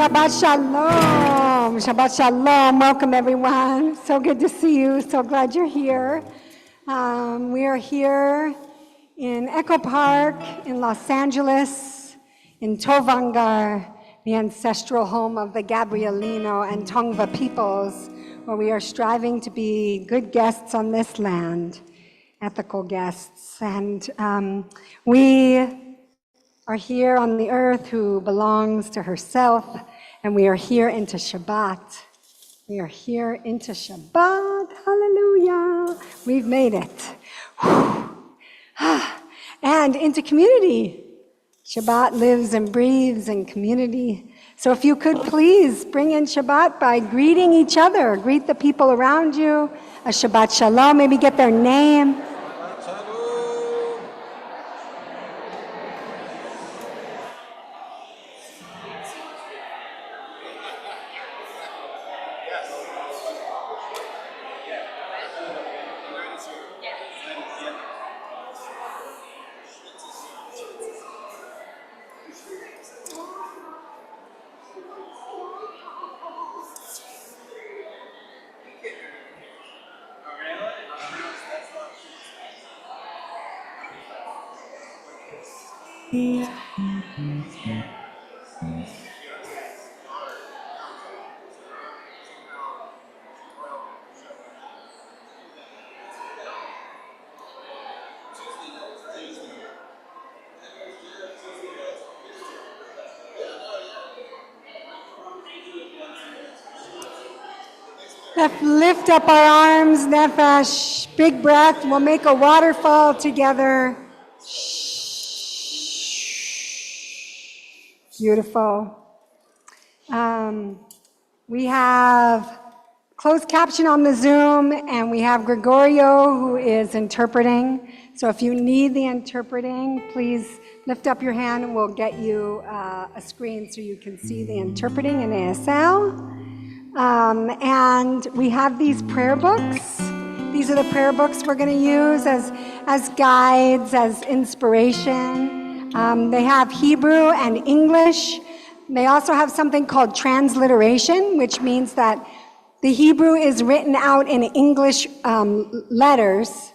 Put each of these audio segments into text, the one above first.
Shabbat Shalom. Shabbat Shalom. Welcome, everyone. So good to see you. So glad you're here. We are here in Echo Park in Los Angeles, in Tovangar, the ancestral home of the Gabrielino and Tongva peoples, where we are striving to be good guests on this land, ethical guests. And we are here on the earth who belongs to herself, and we are here into Shabbat. We are here into Shabbat. Hallelujah. We've made it. And into community. Shabbat lives and breathes in community. So if you could please bring in Shabbat by greeting each other. Greet the people around you. A Shabbat Shalom. Maybe get their name. Lift up our arms, Nefesh. Big breath. We'll make a waterfall together. Beautiful. We have closed caption on the Zoom, and we have Gregorio who is interpreting. So if you need the interpreting, please lift up your hand and we'll get you a screen so you can see the interpreting in ASL. And we have these prayer books. These are the prayer books we're going to use as guides, as inspiration. They have Hebrew and English. They also have something called transliteration, which means that the Hebrew is written out in English letters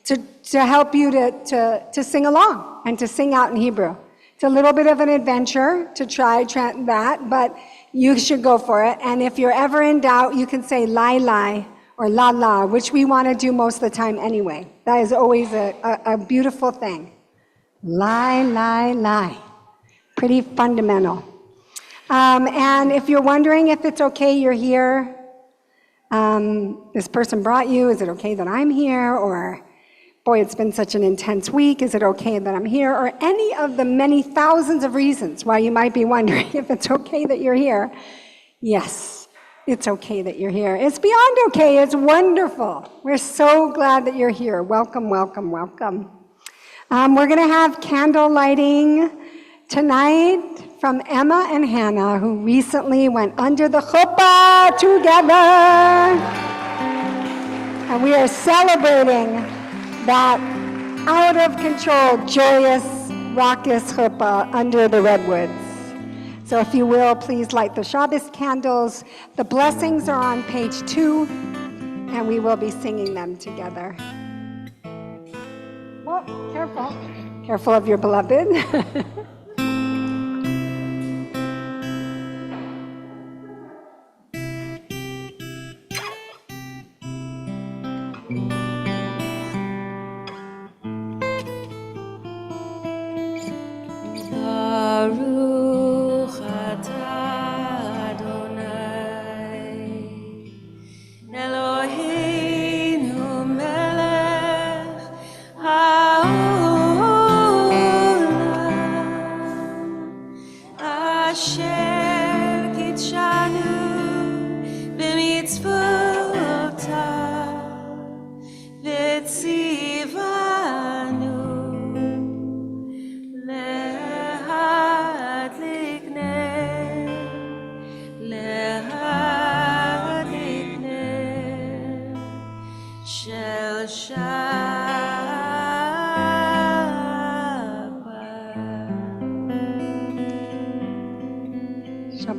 to help you to sing along and to sing out in Hebrew. It's a little bit of an adventure to try that, but you should go for it. And if you're ever in doubt, you can say lai lai or la la, which we want to do most of the time anyway. That is always a beautiful thing. Lai, lai, lai. Pretty fundamental. And if you're wondering if it's okay you're here, this person brought you, is it okay that I'm here? Or, boy, it's been such an intense week, is it okay that I'm here? Or any of the many thousands of reasons why you might be wondering if it's okay that you're here. Yes, it's okay that you're here. It's beyond okay, it's wonderful. We're so glad that you're here. Welcome, welcome, welcome. We're gonna have candle lighting tonight from Emma and Hannah, who recently went under the chuppah together. And we are celebrating that out of control, joyous, raucous chuppah under the redwoods. So if you will, please light the Shabbos candles. The blessings are on page 2, and we will be singing them together. Oh, careful. Careful of your beloved.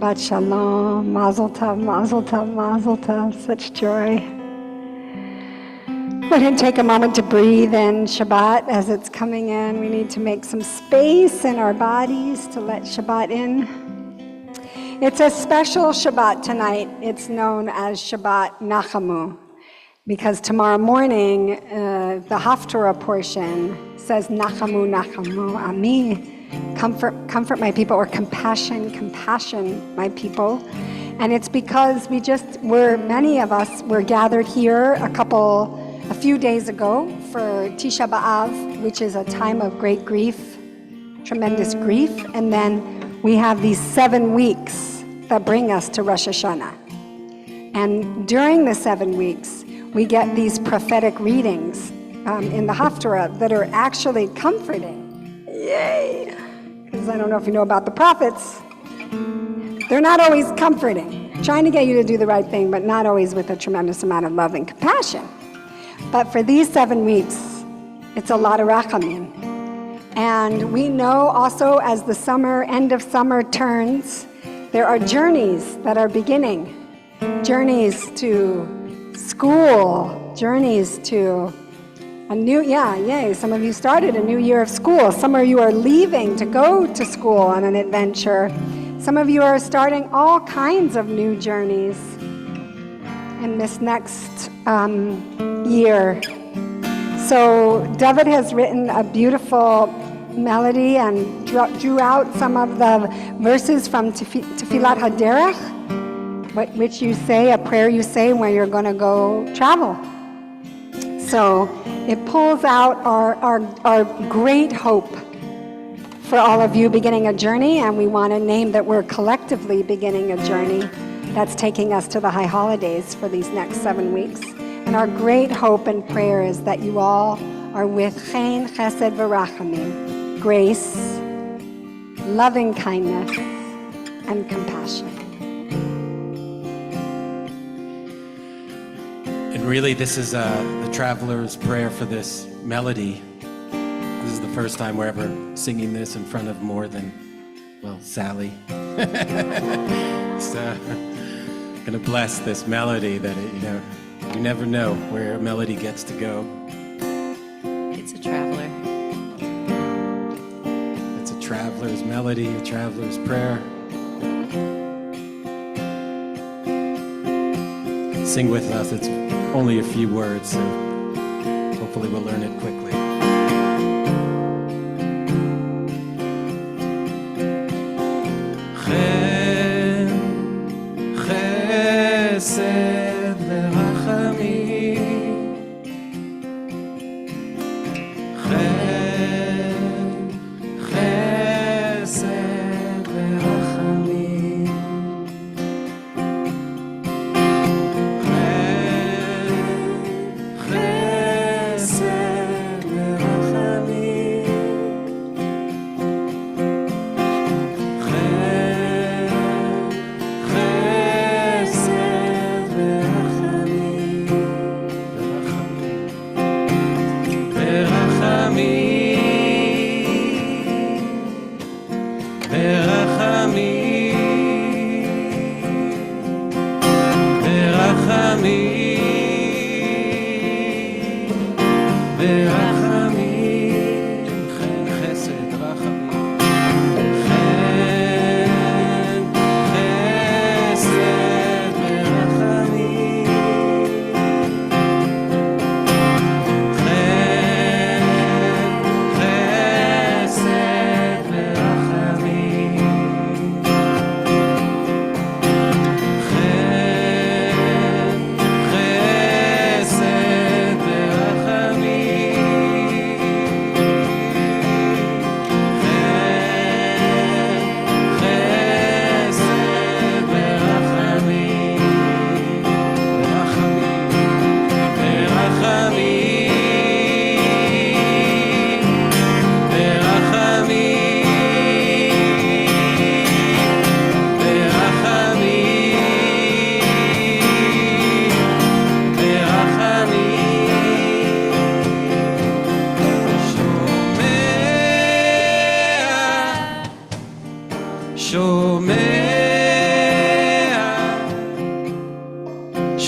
Shabbat Shalom, Mazel Tov, Mazel Tov, Mazel Tov, such joy. Go ahead and take a moment to breathe in Shabbat as it's coming in. We need to make some space in our bodies to let Shabbat in. It's a special Shabbat tonight. It's known as Shabbat Nachamu, because tomorrow morning, the Haftarah portion says, Nachamu, Nachamu, Ami. Comfort my people, or compassion my people. And it's because many of us were gathered here a few days ago for Tisha B'Av, which is a time of great grief, tremendous grief. And then we have these 7 weeks that bring us to Rosh Hashanah. And during the 7 weeks, we get these prophetic readings in the Haftarah that are actually comforting. Yay! Because I don't know if you know about the prophets. They're not always comforting, trying to get you to do the right thing, but not always with a tremendous amount of love and compassion. But for these 7 weeks, it's a lot of rachamim. And we know also as the end of summer turns, there are journeys that are beginning. Journeys to school, journeys to some of you started a new year of school. Some of you are leaving to go to school on an adventure. Some of you are starting all kinds of new journeys in this next year. So David has written a beautiful melody and drew out some of the verses from Tefillat HaDerech, which you say, a prayer you say when you're going to go travel. So it pulls out our great hope for all of you beginning a journey, and we want to name that we're collectively beginning a journey that's taking us to the high holidays for these next 7 weeks. And our great hope and prayer is that you all are with chen, chesed, v'rachamim, grace, loving kindness, and compassion. And really, this is the traveler's prayer for this melody. This is the first time we're ever singing this in front of more than, Sally. So, gonna bless this melody that, you never know where a melody gets to go. It's a traveler. It's a traveler's melody, a traveler's prayer. Sing with us. It's only a few words, so hopefully we'll learn it quickly. Chesed v'rachamim, chesed v'rachamim.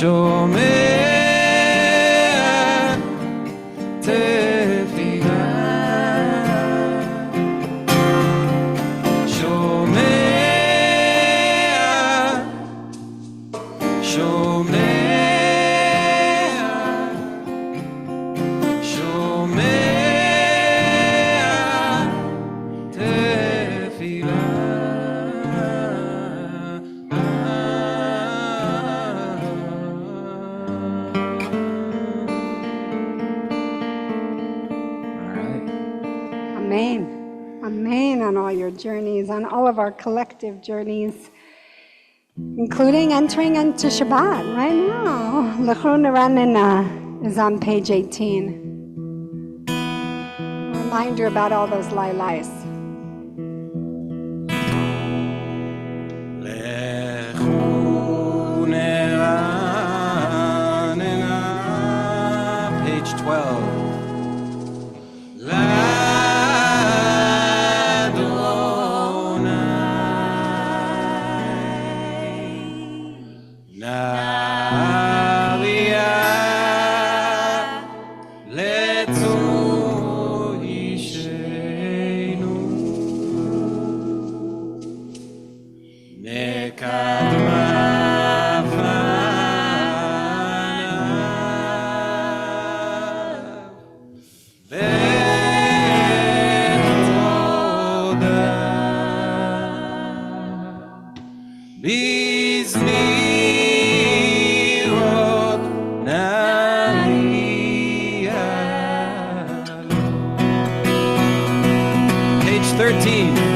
שומע תפילה, Amen. Amen on all your journeys, on all of our collective journeys, including entering into Shabbat right now. L'chon Ranina is on page 18. A reminder about all those lies. L'chon Ranina, page 12. Page 13.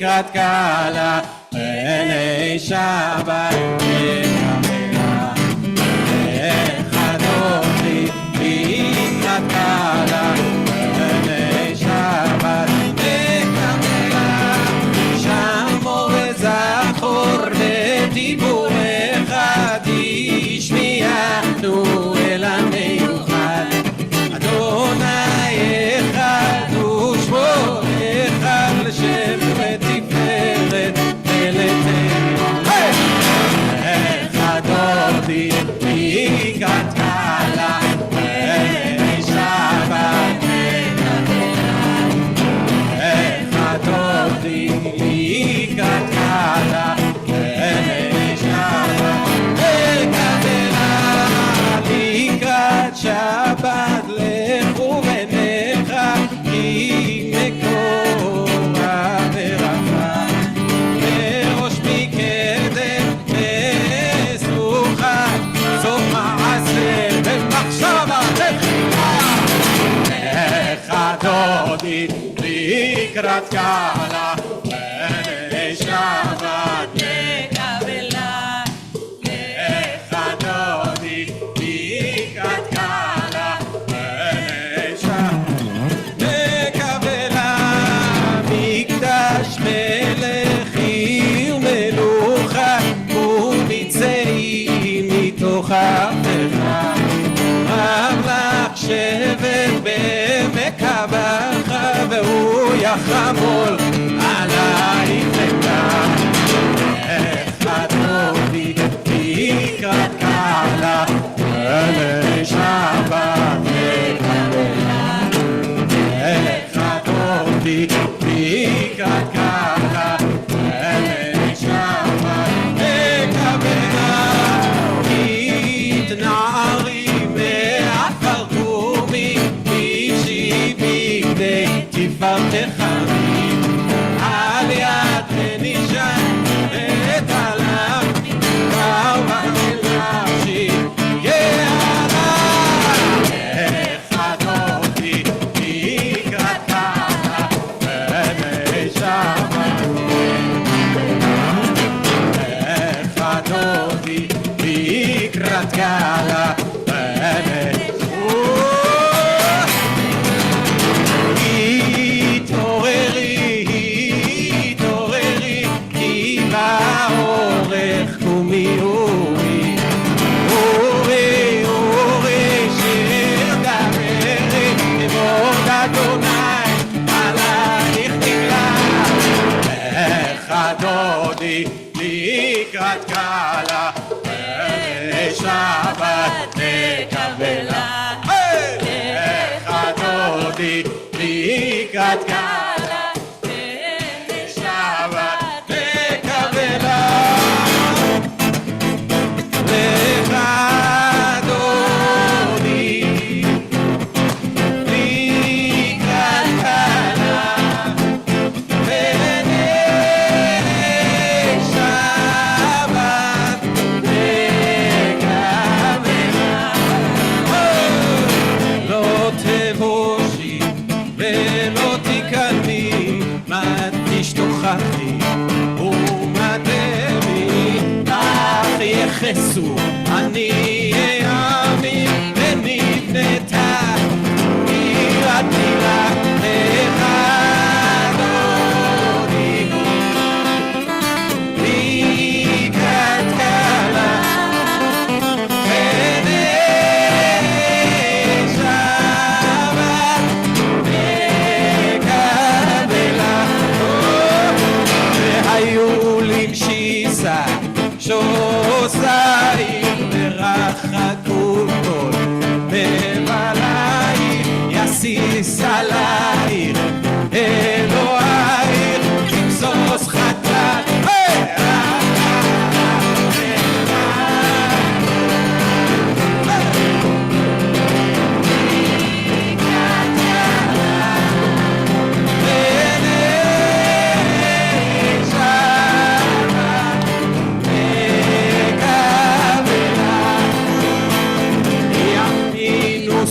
לקראת קהלה, פני שבת יקמלה. חנוכי לקראת קהלה, פני שבת יקמלה. שמור וזכור בדיבורך תשמיענו אל המיוחד. אדוני אחד ושמו אחד לשם ותפארת לקראת קהלה, בני שבת לקבלה, לך דודי לקראת קהלה, בני שבת לקבלה, מקדש מלך עיר מלוכה ומצאים מתוך ארצך, המלך שבט בעמק הבכה והוא יחמול עלייך לכך, לך דודי לקראת קהלה, בני שבת לקבלה, לך דודי לקראת קהלה, בני שבת לקבלה, התנערי מעפר קומי, אישי בגדי תפארתך על יד פנישן ואת עליו קרבה נפשי גאלה, לך דודי לקראת קהלה, בני שבת לך דודי לקראת קהלה, התעוררי, התעוררי, כי באורך קומי אורי, אורי, אורי, שיר דברי, כבוד אדוני עלייך נגלה, לך דודי לקראת קהלה, בני שבת לקבלה, לך דודי לקראת קהלה, בני שבת לקבלה, לך דודי לקראת קהלה, בני שבת לקבלה, לא תבושי ולא תקנמי, מה תשתוכחי ומדמי, אך יחסו אני אאמין ונבנתה עירתי לך, לך דודי לקראת קהלה, בני שבת לקבלה, והיו למשיסה שוסייך ורחקו כל מבלייך, יסיס עלייך אלוהייך כמסוס חטאת,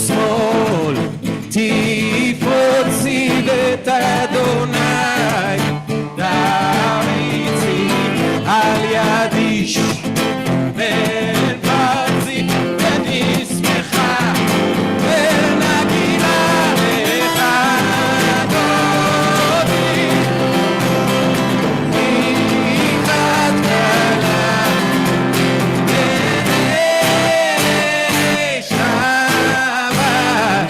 שמאל תפרוצי ואת אדוני תריצי על יד איש ופרצי ונשמחה ונגילה לך דודי לקראת קהלה, בני שבת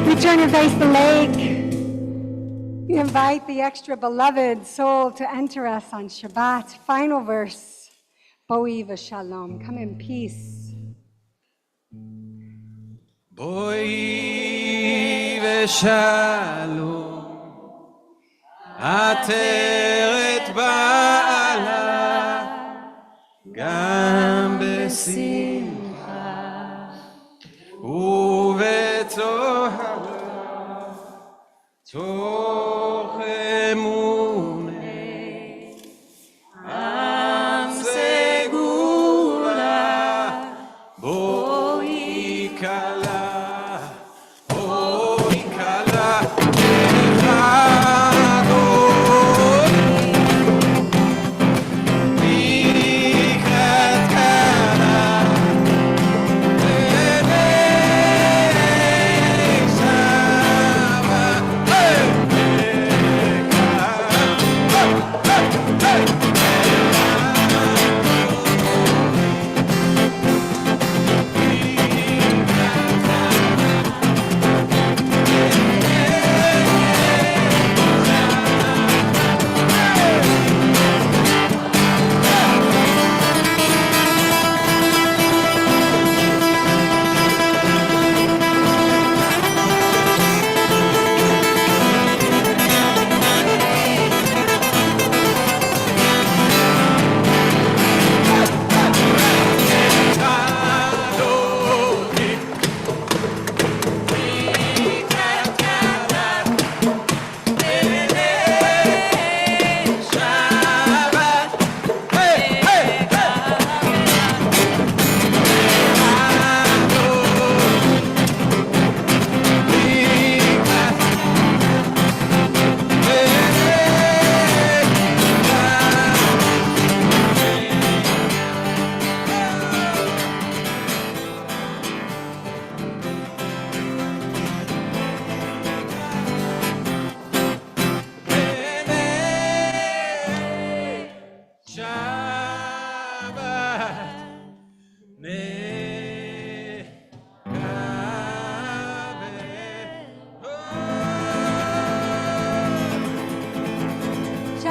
We turn and face the lake. We invite the extra beloved soul to enter us on Shabbat. Final verse. Boi v'shalom. Come in peace. בואי ושלום, עטרת בעלה, גם בשמחה ובטוהרה, תוך אמונה, עם סגולה, בואי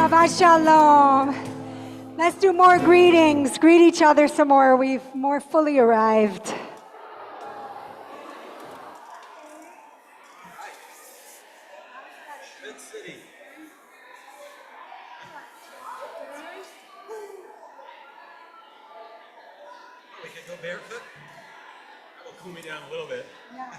Shabbat Shalom. Let's do more greetings. Greet each other some more. We've more fully arrived. Good city. We could go barefoot. That will cool me down a little bit. Yeah.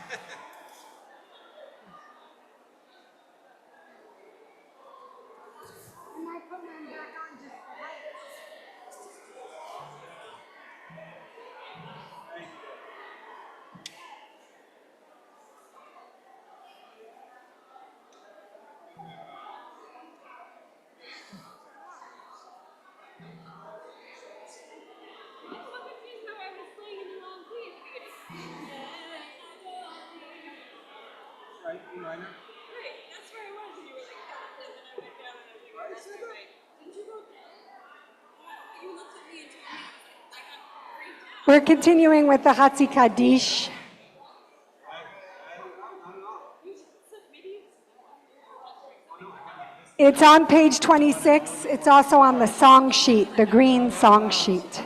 Right, E minor. Right, that's where I was, and you were like, ah, and then I went down and I was like, that's not right. Didn't you go down? You looked at me and told me, I got freaked out. We're continuing with the Hatzi Kaddish. It's on page 26. It's also on the song sheet, the green song sheet.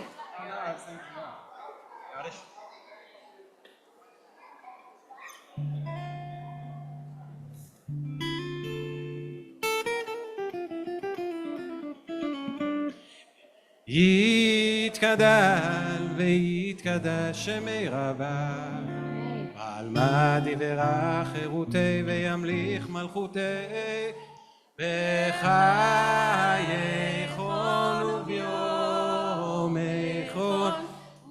יתגדל ויתקדש שמי רבה ועלמא דברה חירותי וימליך מלכותי בחייכון וביומייכון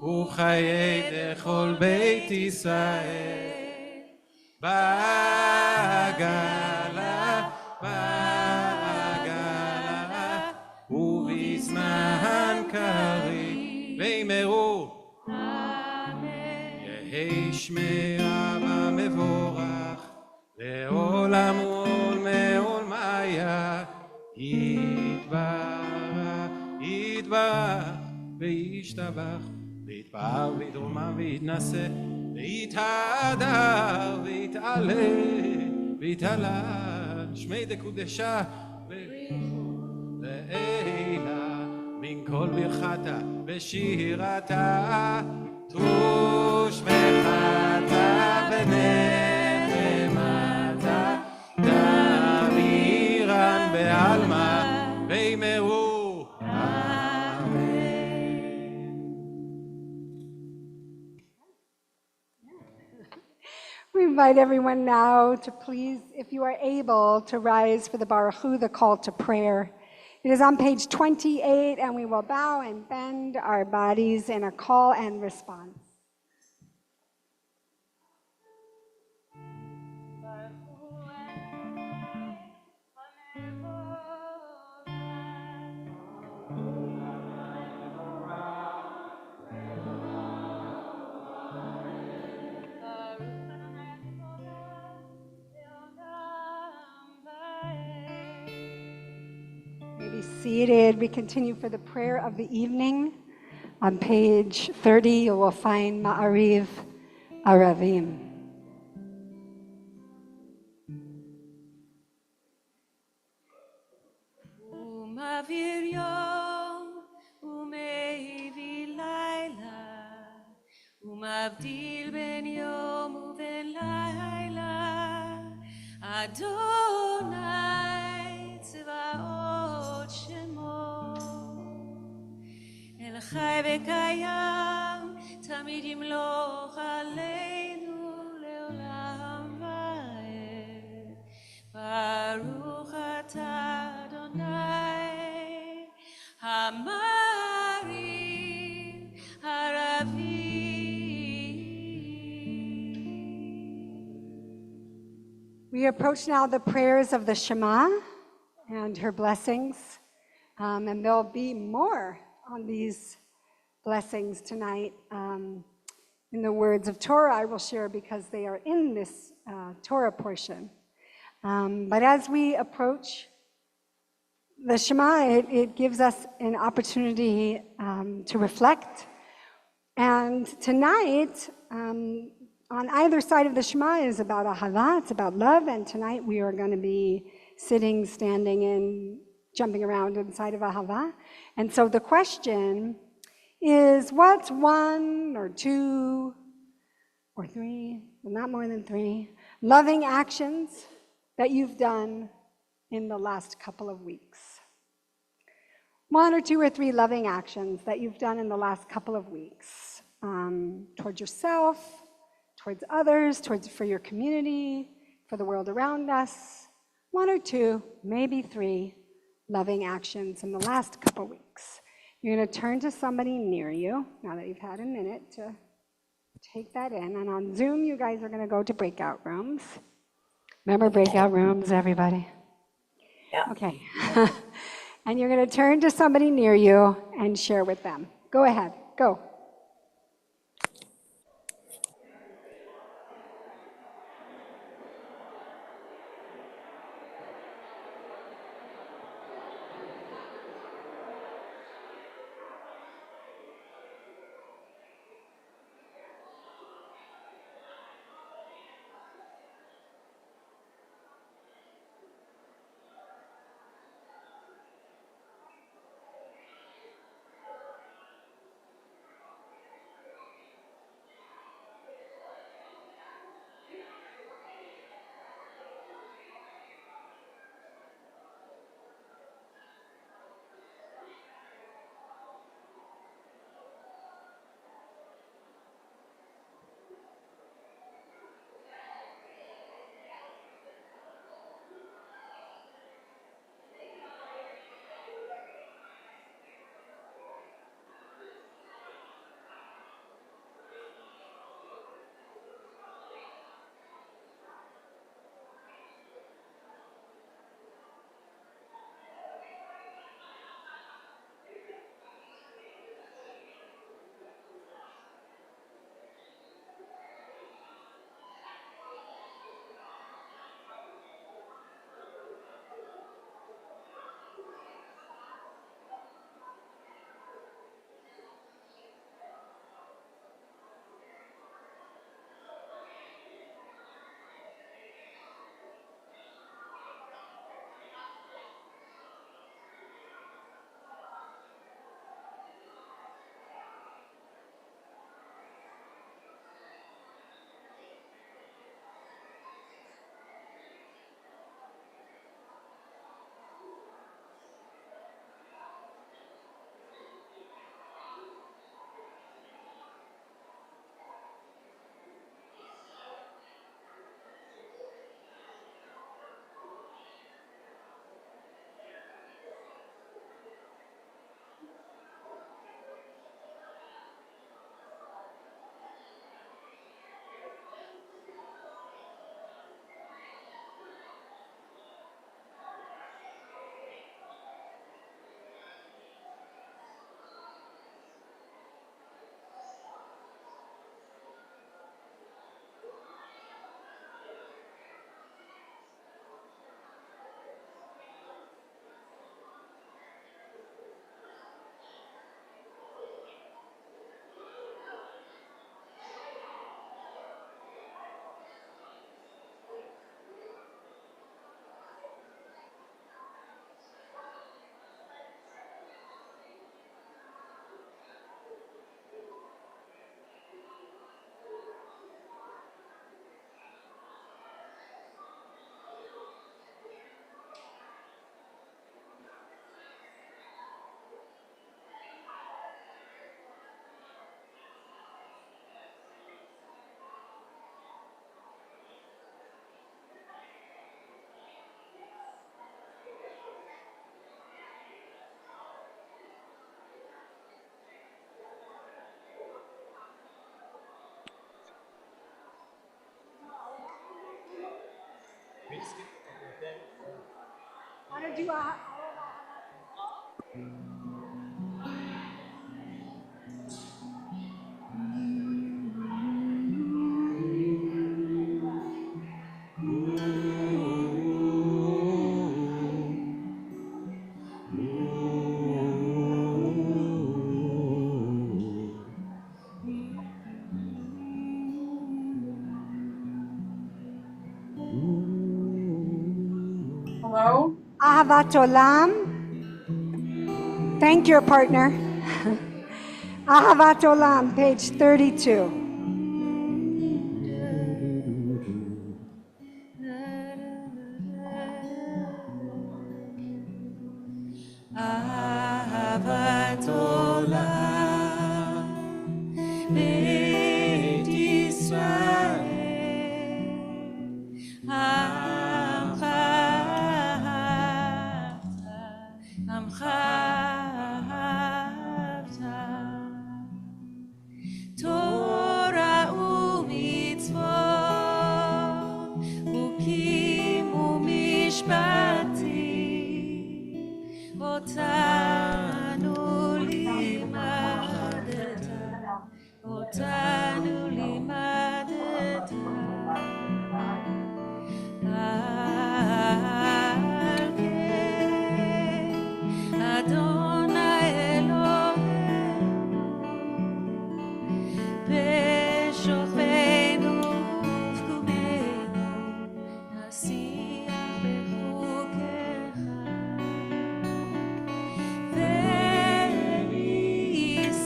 וחיי דכל בית ישראל בעגלה ובזמן קריב ויאמרו יהי שמי רבה מבורך לעולם ולעולמיה יתברך וישתבח ויתפאר ויתרומם ויתנשא ויתהדר ויתעלה ויתהלל שמי דקודשה לעילה מן כל ברכתה ושירתה תושבחתה ונחמתה תמירן בעלמא ויאמרו We invite everyone now to please, if you are able, to rise for the Baruch Hu, the call to prayer. It is on page 28, and we will bow and bend our bodies in a call and response. seated. We continue for the prayer of the evening. On page 30, you will find Ma'ariv Aravim. ומעביר יום ומאביא לילה ומבדיל בין יום ובין לילה אדוני צבאות שמו אל חי וקיים תמיד ימלוך עלינו לעולם ועד ברוך אתה אדוני המרים הרבים. We approach now the prayers of the Shema and her blessings. And there'll be more on these blessings tonight in the words of Torah I will share because they are in this Torah portion. But as we approach the Shema, it gives us an opportunity to reflect. And tonight, on either side of the Shema is about Ahava, it's about love, and tonight we are going to be sitting, standing, and jumping around inside of Ahava. And so the question is, what's one or two or three, well, not more than three, loving actions that you've done in the last couple of weeks? One or two or three loving actions that you've done in the last couple of weeks towards yourself, towards others, for your community, for the world around us. One or two, maybe three loving actions in the last couple weeks. You're going to turn to somebody near you, now that you've had a minute to take that in. And on Zoom, you guys are going to go to breakout rooms. Remember breakout rooms, everybody? Yeah. Okay. And you're going to turn to somebody near you and share with them. Go ahead. Go. Want to do a Hello? Ahavat Olam? Thank your partner. Ahavat Olam, page 32. אהבת עולם, בית ישראל, עמך אהבת, עמך אהבת, תורה ומצוות, חוקים ומשפטים, אותנו לימדת, אותנו לימדת, על כן אדוני אלוהינו בשוכבנו ובקומנו נשיח בחוקיך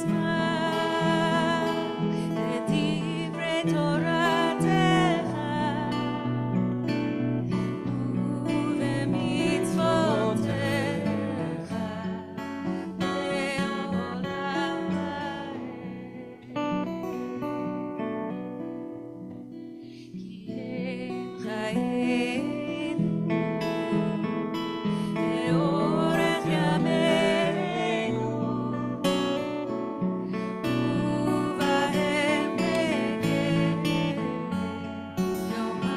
ונשמח לדברי תורתך ובמצוותיך לעולם ועד. כי הם חיינו לאורך ימינו ובהם נגן יומם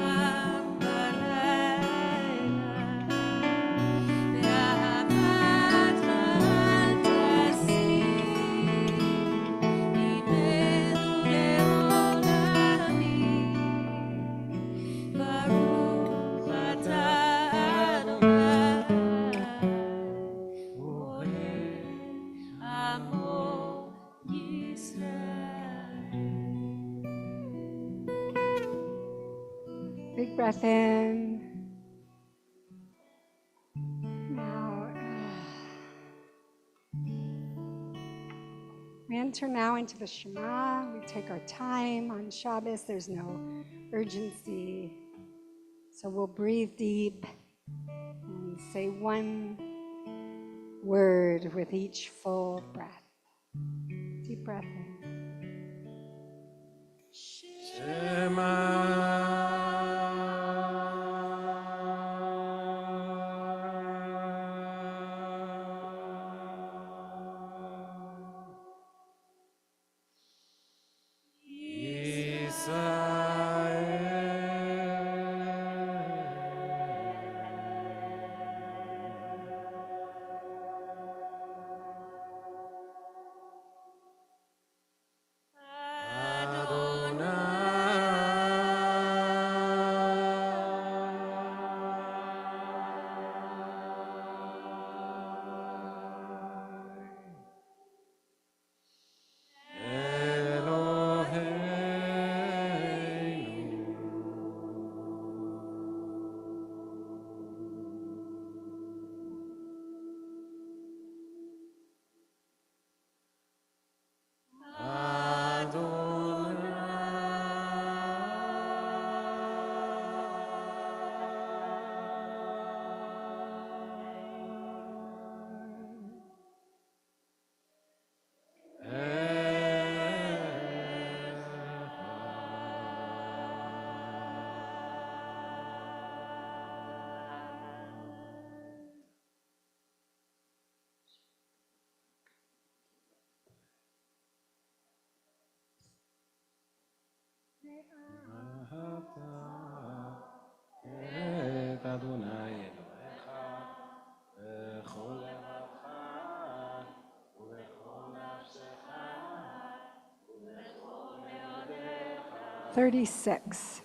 ולילה באהבתך אל תסיר ממנו לעולמים. ברוך אתה אדוני אוהב עמו ישראל. Big breath in. Now, we enter now into the Shema. We take our time on Shabbos. There's no urgency. So we'll breathe deep and say one word with each full breath. Deep breath in. 36.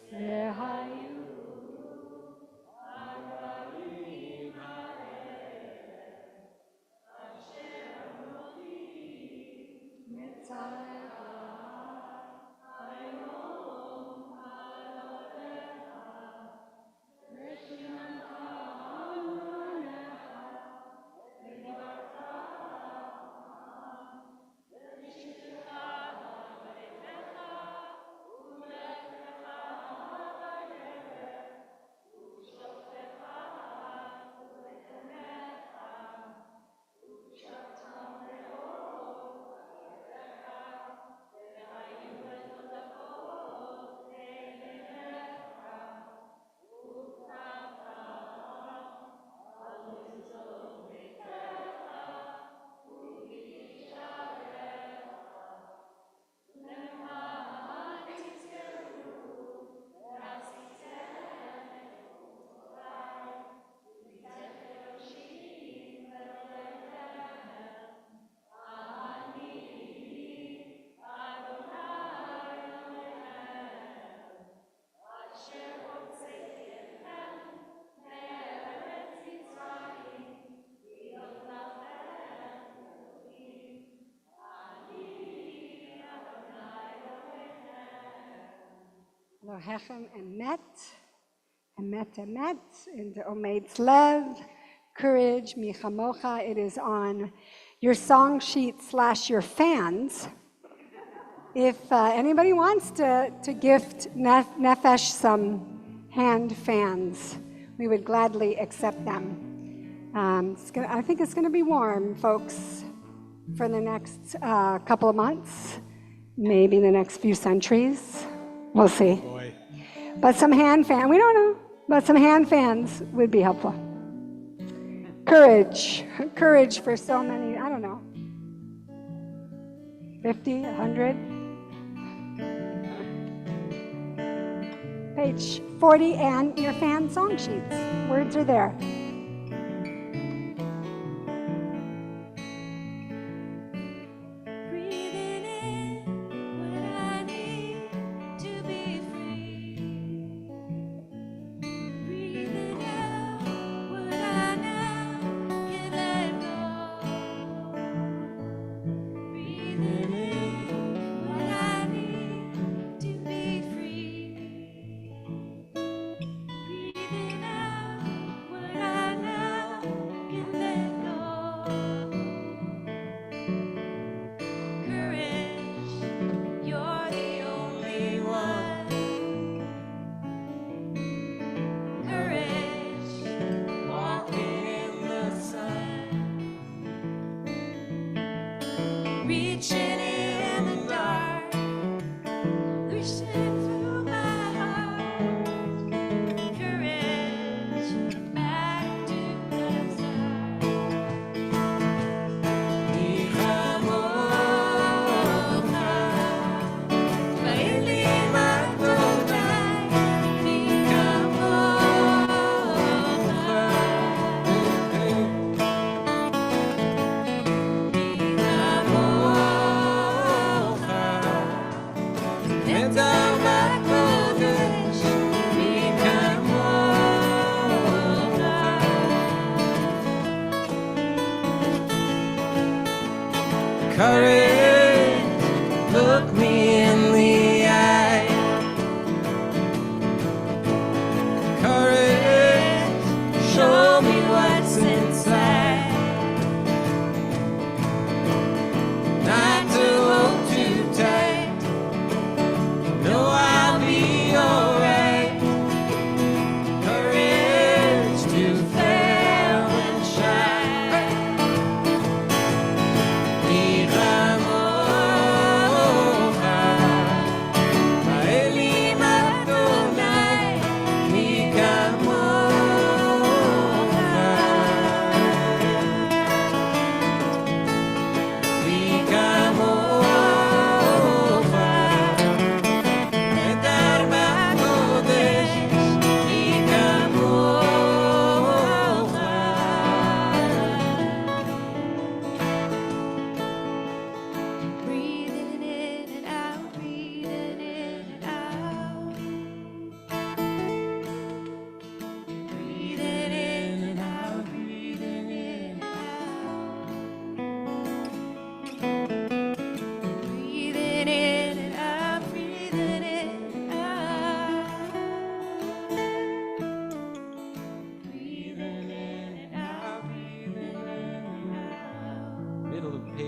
Lohechem emet, emet emet, into Omeid's Lev, courage, michamocha. It is on your song sheet / your fans. If anybody wants to gift Nefesh some hand fans, we would gladly accept them. I think it's going to be warm, folks, for the next couple of months, maybe the next few centuries. We'll see. Boy. But some hand fans, we don't know, but some hand fans would be helpful. Courage for so many, I don't know, 50, 100. Page 40 and your fan song sheets. Words are there. Breathing in what I need to be free. Breathing out what I now can let go. Breathing in what I need to be free. Breathing out what I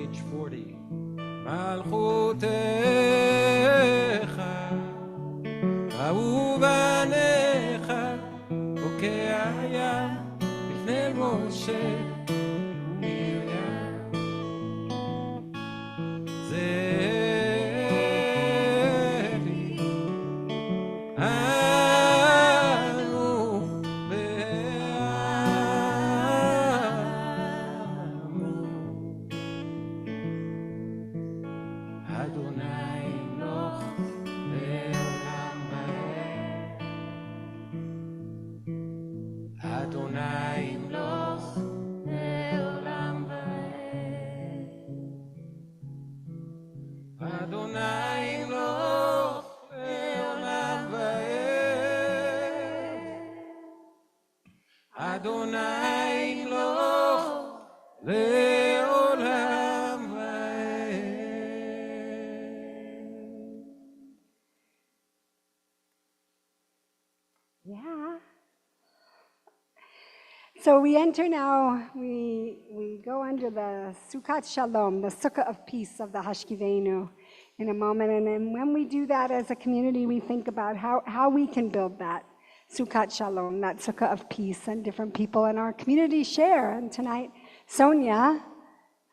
page 40. Malchutecha, ahubanecha, okeaya, לפני משה ומרים. זרי, אנו בעמו. אדוני ימלוך לעולם ועד. אדוני ימלוך לעולם ועד. אדוני ימלוך לעולם ועד. אדוני ימלוך לעולם ועד. Yeah. So we enter now, we go under the Sukkot Shalom, the Sukkah of peace of the Hashkivenu in a moment. And then when we do that as a community, we think about how we can build that Sukkot Shalom, that Sukkah of peace, and different people in our community share. And tonight, Sonia,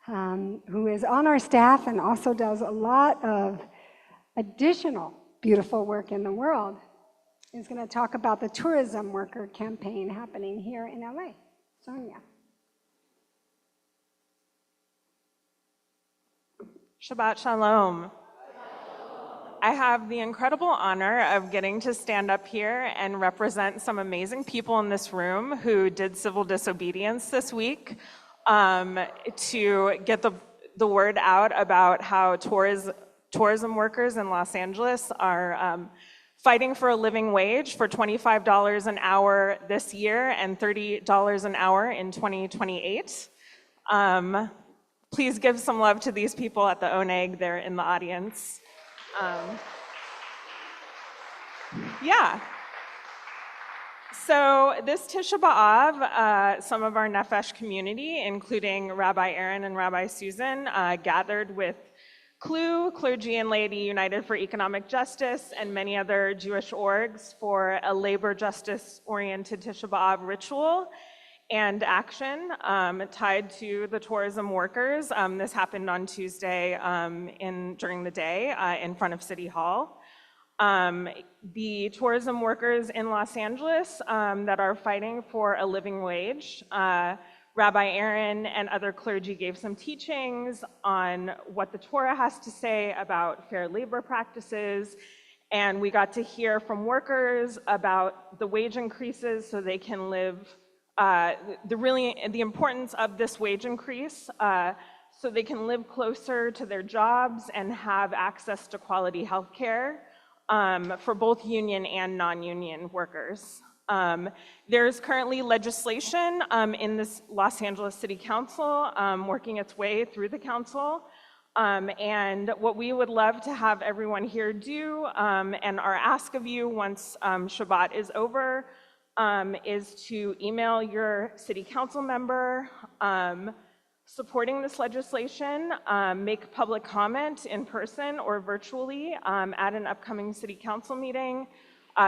who is on our staff and also does a lot of additional beautiful work in the world, is going to talk about the tourism worker campaign happening here in LA. Sonia. Shabbat Shalom. I have the incredible honor of getting to stand up here and represent some amazing people in this room who did civil disobedience this week to get the word out about how tourism workers in Los Angeles are fighting for a living wage for $25 an hour this year and $30 an hour in 2028. Please give some love to these people at the Oneg. They're in the audience. Yeah. So this Tisha B'Av, some of our Nefesh community, including Rabbi Aaron and Rabbi Susan, gathered with CLU, Clergy and Laity United for Economic Justice, and many other Jewish orgs for a labor justice-oriented Tisha B'Av ritual and action tied to the tourism workers. This happened on Tuesday during the day in front of City Hall. The tourism workers in Los Angeles that are fighting for a living wage, Rabbi Aaron and other clergy gave some teachings on what the Torah has to say about fair labor practices, and we got to hear from workers about the wage increases so they can live, the importance of this wage increase so they can live closer to their jobs and have access to quality health care for both union and non-union workers. There's currently legislation in this Los Angeles City Council working its way through the council. And what we would love to have everyone here do, and our ask of you once Shabbat is over, is to email your city council member supporting this legislation, make public comment in person or virtually at an upcoming city council meeting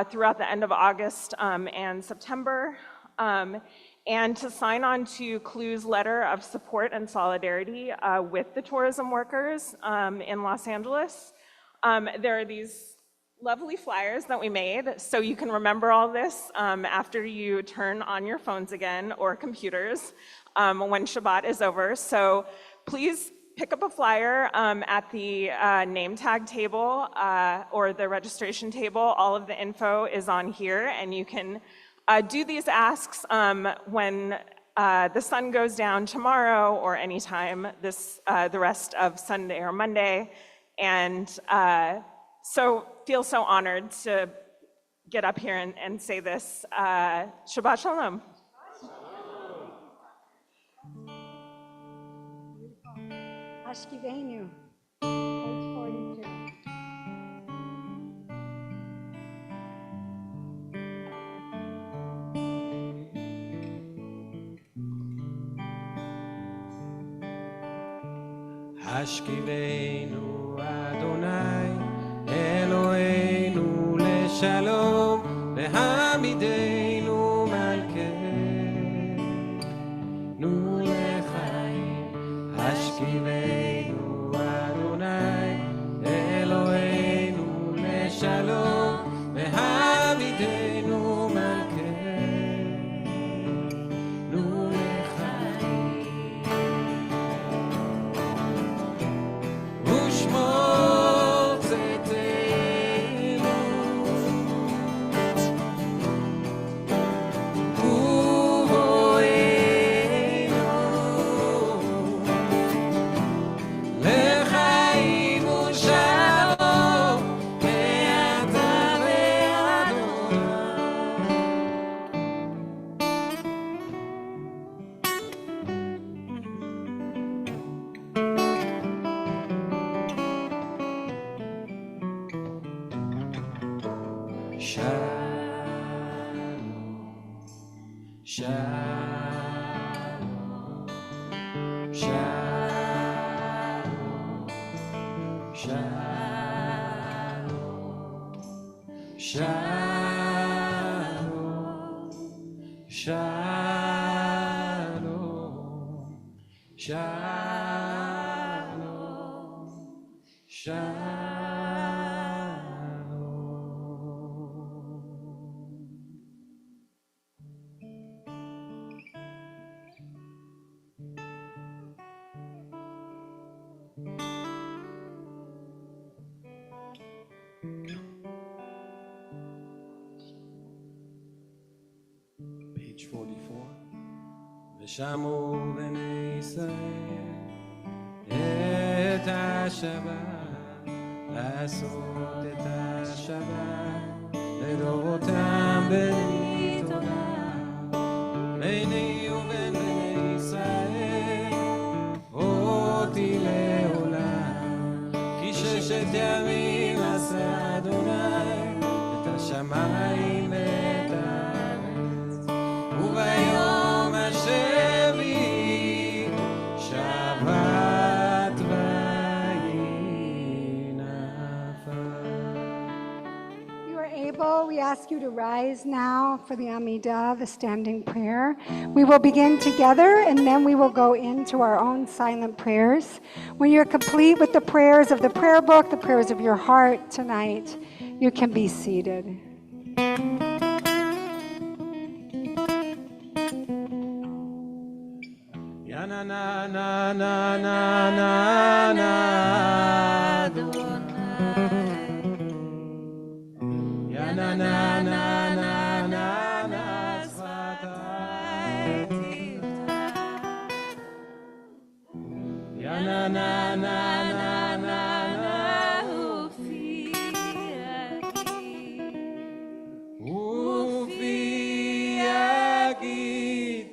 throughout the end of August and September, and to sign on to CLU's letter of support and solidarity with the tourism workers in Los Angeles. There are these lovely flyers that we made, so you can remember all this after you turn on your phones again or computers when Shabbat is over. So please pick up a flyer at the name tag table or the registration table. All of the info is on here, and you can do these asks when the sun goes down tomorrow or anytime the rest of Sunday or Monday. And so feel so honored to get up here and say this. Shabbat Shalom. Ashkivenu, page 42. השכיבנו אדוני אלוהינו לשלום והעמידנו מלכנו לחיים השכיבנו אדוני אלוהינו לשלום והעמידנו מלכנו לחיים ושמור צאתנו ובואנו לחיים ושלום ואתה ואדוני Shalom, shalom, shalom, shalom, shalom, shalom, shalom. Page 44. ושמעו בני ישראל את השבת, לעשות את השבת לדורותם בני תודה. ביני ובין בני ישראל אותי לעולם, כי ששת ימים עשה אדוני את השמיים ואת הארץ, וביום השביעי שבת ויהי נפל. You are able, we ask you to rise now for the Amidah, the standing prayer. We will begin together and then we will go into our own silent prayers. When you're complete with the prayers of the prayer book, the prayers of your heart tonight, you can be seated. Ya na na na na na na na Ya na na na na na na Sfatai Ya na na na na na na Ufi Yagid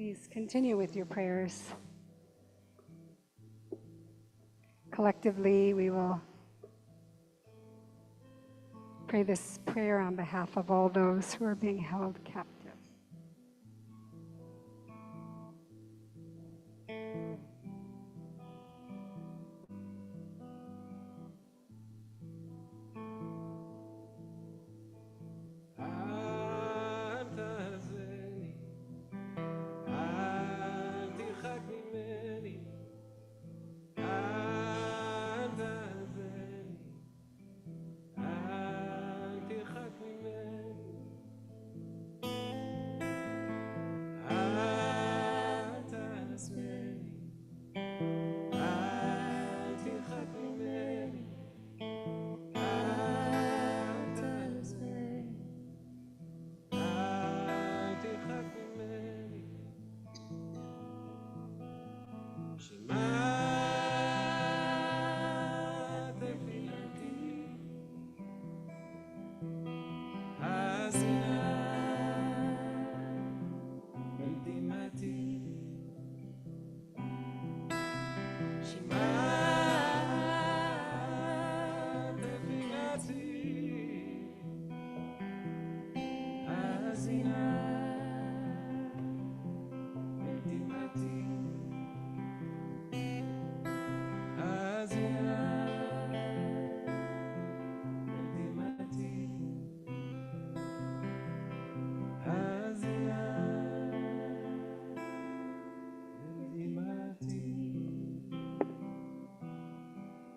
Please continue with your prayers. Collectively, we will pray this prayer on behalf of all those who are being held captive.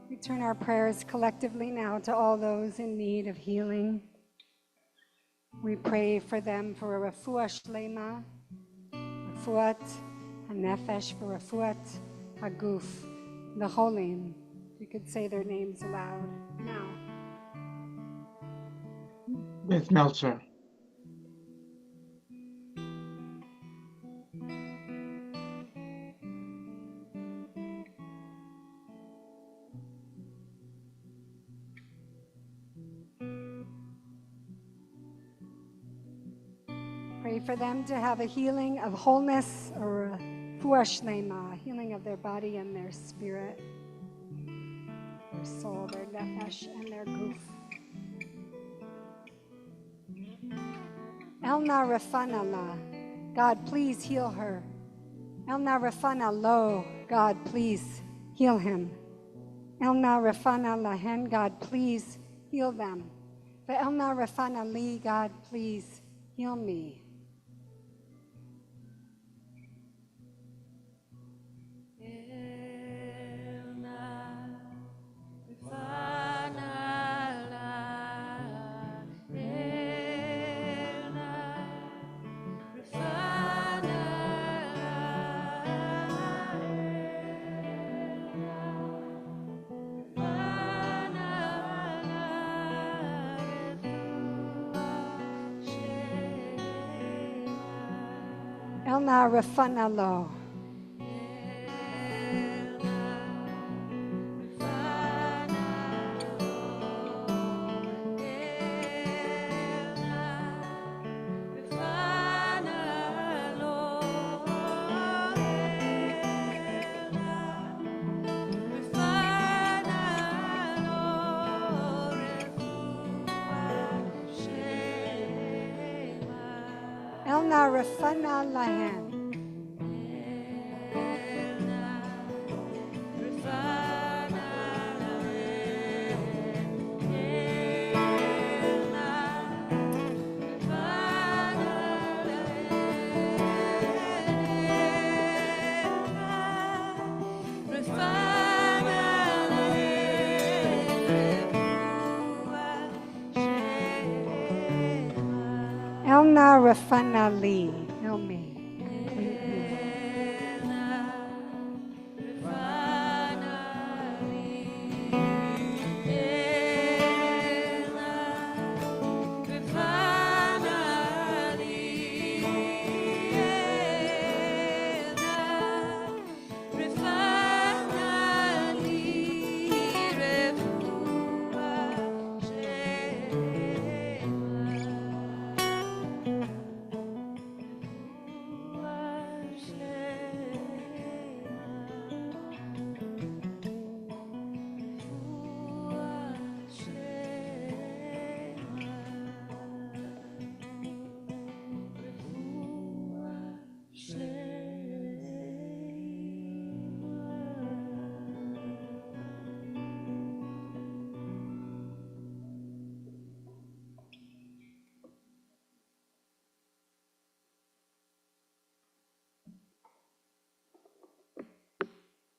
We turn our prayers collectively now to all those in need of healing. We pray for them for a refuah shlema, refuat hanefesh, for refuat haguf, the cholim. You could say their names aloud now. Beth Meltzer, Pray for them to have a healing of wholeness, or a refuah shlema, healing of their body and their spirit, their soul, their nefesh, and their guf. Elna Rafana La, God, please heal her. Elna Rafana Lo, God, please heal him. Elna Rafana Lahen, God, please heal them. But Elna Rafana Li, God, please heal me. Elna Rafana Lo. Elna Rafana Lahen. Elna Rafana Li, heal me completely.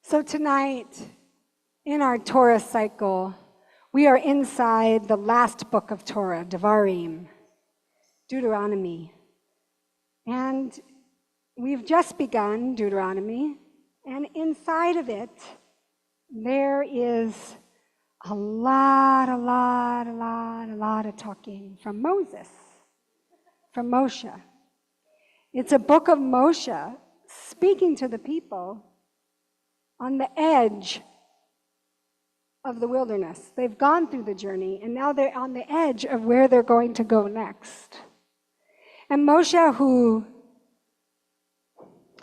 So tonight, in our Torah cycle, we are inside the last book of Torah, Devarim, Deuteronomy. And we've just begun Deuteronomy, and inside of it, there is a lot of talking from Moses, from Moshe. It's a book of Moshe speaking to the people on the edge of the wilderness. They've gone through the journey, and now they're on the edge of where they're going to go next. And Moshe, who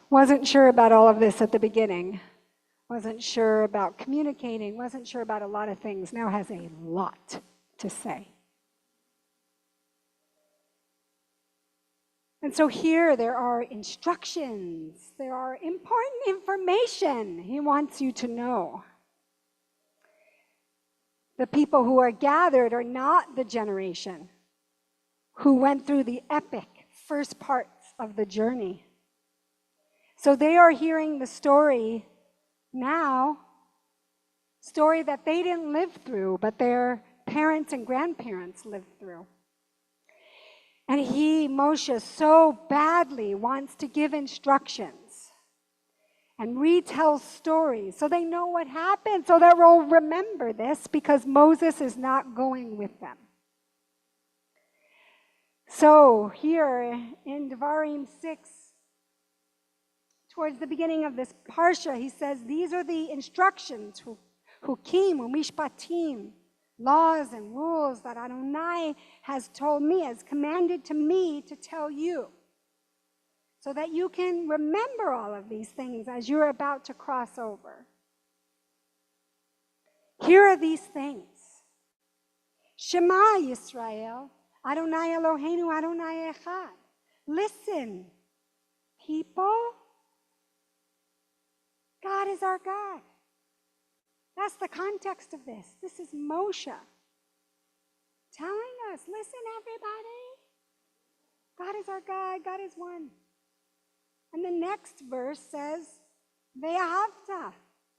wasn't sure about all of this at the beginning, wasn't sure about communicating, wasn't sure about a lot of things, now has a lot to say. And so here there are instructions, there are important information he wants you to know. The people who are gathered are not the generation who went through the epic first parts of the journey. So they are hearing the story now, story that they didn't live through, but their parents and grandparents lived through. And Moshe, so badly wants to give instructions and retell stories so they know what happened, so that they'll remember this, because Moses is not going with them. So here in Devarim 6, towards the beginning of this parsha, he says, these are the instructions, hukim umishpatim, laws and rules that Adonai has told me, has commanded to me to tell you, so that you can remember all of these things as you're about to cross over. Here are these things. Shema Yisrael, Adonai Eloheinu, Adonai Echad. Listen, people, God is our God. That's the context of this. This is Moshe telling us, listen, everybody, God is our God, God is one. And the next verse says, Ve'ahavta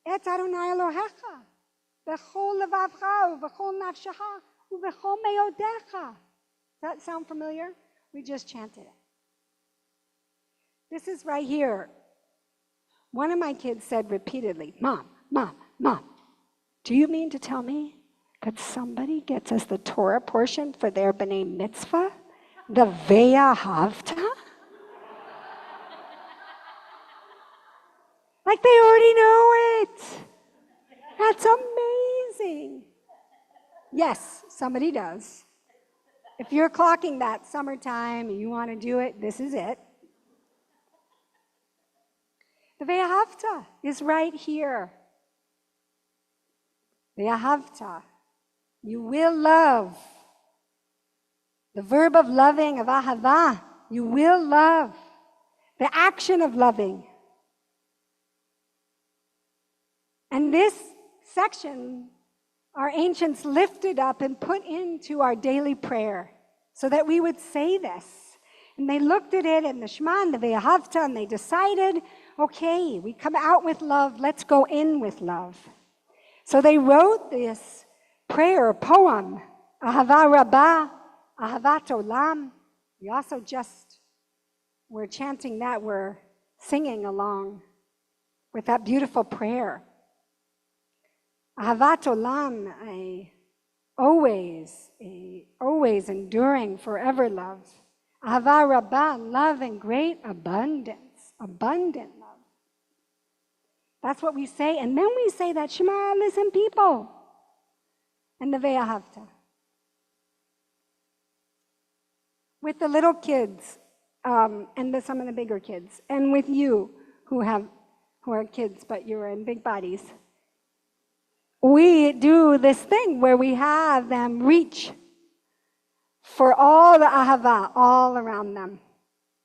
et Adonai Elohecha b'chol levavcha u'b'chol nafshecha u'b'chol meyodecha. Does that sound familiar? We just chanted it. This is right here. One of my kids said repeatedly, Mom, Mom, Mom, do you mean to tell me that somebody gets us the Torah portion for their B'nai Mitzvah? The Ve'ahavta? Like they already know it. That's amazing. Yes, somebody does. If you're clocking that summertime and you want to do it, this is it. The Ve'ahavta is right here. Ve'ahavta. You will love. The verb of loving, of ahava. You will love. The action of loving. And this section, our ancients lifted up and put into our daily prayer so that we would say this. And they looked at it in the Shema and the Ve'ahavta, and they decided, okay, we come out with love, let's go in with love. So they wrote this prayer, poem, Ahava Rabbah, Ahavat Olam. We also we're chanting that, we're singing along with that beautiful prayer. Ahavat Olam, always enduring, forever love. Ahava Rabbah, love in great abundance, abundant love. That's what we say, and then we say that Shema, listen people, and the Ve'ahavta. With the little kids, and some of the bigger kids, and with you who are kids, but you're in big bodies, we do this thing where we have them reach for all the ahava, all around them,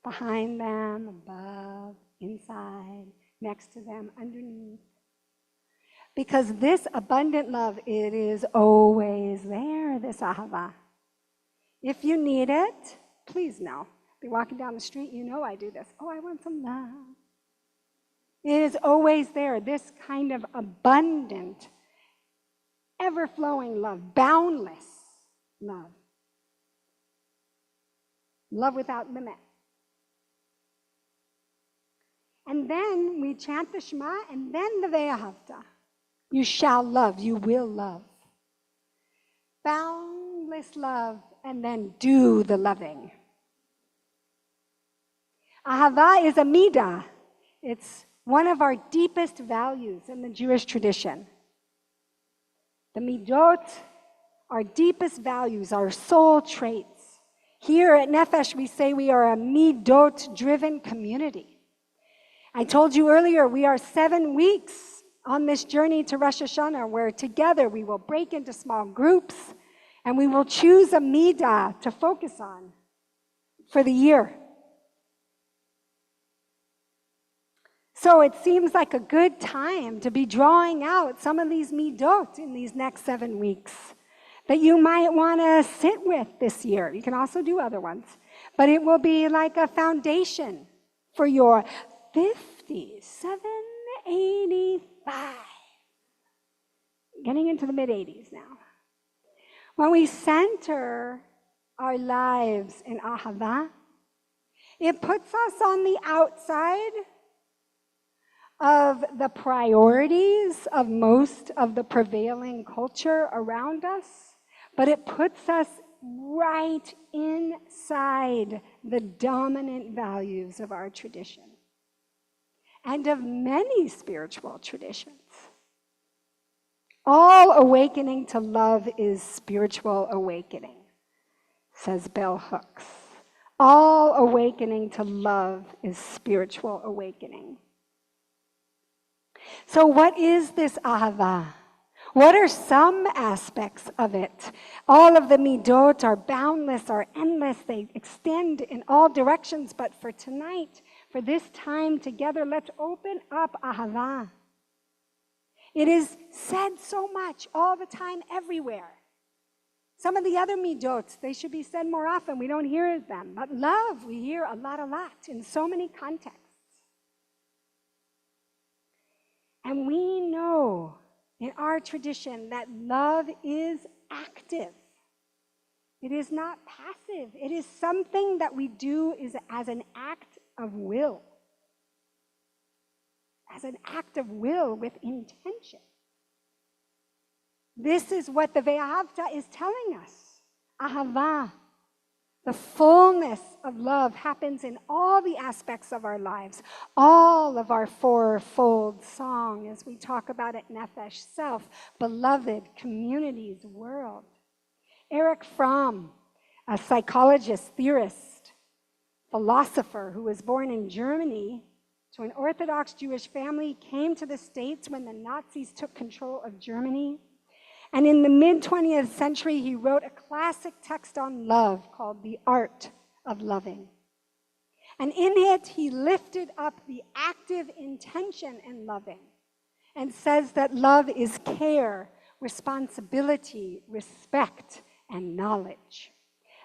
behind them, above, inside, next to them, underneath. Because this abundant love, it is always there, this ahava. If you need it, please know. Be walking down the street, you know I do this. Oh, I want some love. It is always there, this kind of abundant, ever-flowing love, boundless love. Love without limit. And then we chant the Shema, and then the Ve'ahavta. You shall love, you will love. Boundless love, and then do the loving. Ahava is a midah. It's one of our deepest values in the Jewish tradition. The midot, our deepest values, our soul traits. Here at Nefesh, we say we are a midot-driven community. I told you earlier, we are 7 weeks on this journey to Rosh Hashanah, where together we will break into small groups, and we will choose a midah to focus on for the year. So it seems like a good time to be drawing out some of these midot in these next 7 weeks that you might want to sit with this year. You can also do other ones, but it will be like a foundation for your 5785. Getting into the mid-80s now. When we center our lives in Ahava, it puts us on the outside of the priorities of most of the prevailing culture around us, but it puts us right inside the dominant values of our tradition and of many spiritual traditions. All awakening to love is spiritual awakening, says Bell Hooks. All awakening to love is spiritual awakening. So what is this ahava? What are some aspects of it? All of the midot are boundless, are endless. They extend in all directions. But for tonight, for this time together, let's open up ahava. It is said so much, all the time, everywhere. Some of the other midot, they should be said more often. We don't hear them. But love, we hear a lot, in so many contexts. And we know in our tradition that love is active. It is not passive. It is something that we do as an act of will. As an act of will with intention. This is what the Ve'ahavta is telling us. Ahava. The fullness of love happens in all the aspects of our lives. All of our fourfold song, as we talk about it, Nefesh, self, beloved, communities, world. Erich Fromm, a psychologist, theorist, philosopher who was born in Germany to an Orthodox Jewish family, came to the States when the Nazis took control of Germany. And in the mid-20th century, he wrote a classic text on love called The Art of Loving. And in it, he lifted up the active intention in loving and says that love is care, responsibility, respect, and knowledge.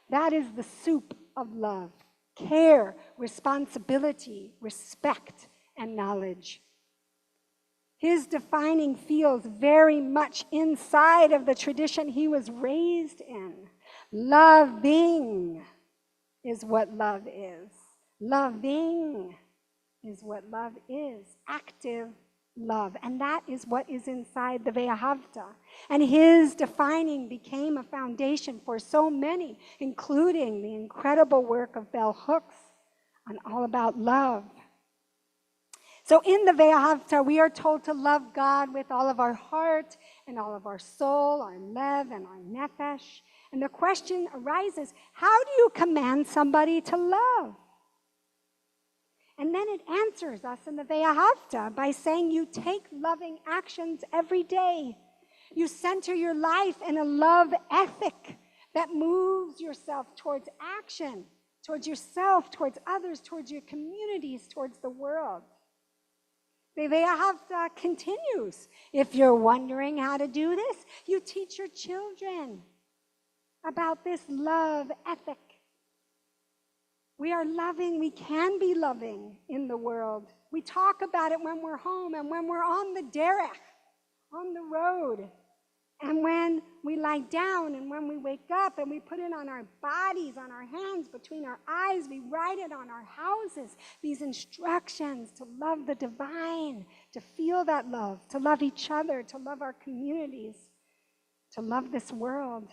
That is the soup of love. Care, responsibility, respect, and knowledge. His defining feels very much inside of the tradition he was raised in. Loving is what love is. Loving is what love is. Active love. And that is what is inside the Ve'ahavta. And his defining became a foundation for so many, including the incredible work of Bell Hooks on All About Love. So in the Ve'ahavta, we are told to love God with all of our heart and all of our soul, our lev and our nefesh. And the question arises, how do you command somebody to love? And then it answers us in the Ve'ahavta by saying you take loving actions every day. You center your life in a love ethic that moves yourself towards action, towards yourself, towards others, towards your communities, towards the world. The Ve'ahavta continues. If you're wondering how to do this, you teach your children about this love ethic. We are loving, we can be loving in the world. We talk about it when we're home and when we're on the derech, on the road. And when we lie down and when we wake up and we put it on our bodies, on our hands, between our eyes, we write it on our houses, these instructions to love the divine, to feel that love, to love each other, to love our communities, to love this world.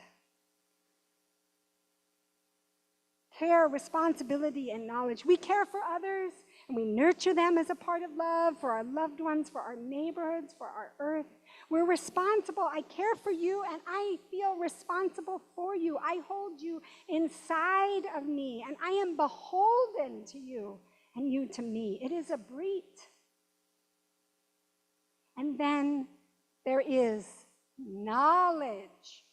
Care, responsibility, and knowledge. We care for others and we nurture them as a part of love, for our loved ones, for our neighborhoods, for our earth. We're responsible. I care for you and I feel responsible for you. I hold you inside of me and I am beholden to you and you to me. It is a brit. And then there is knowledge.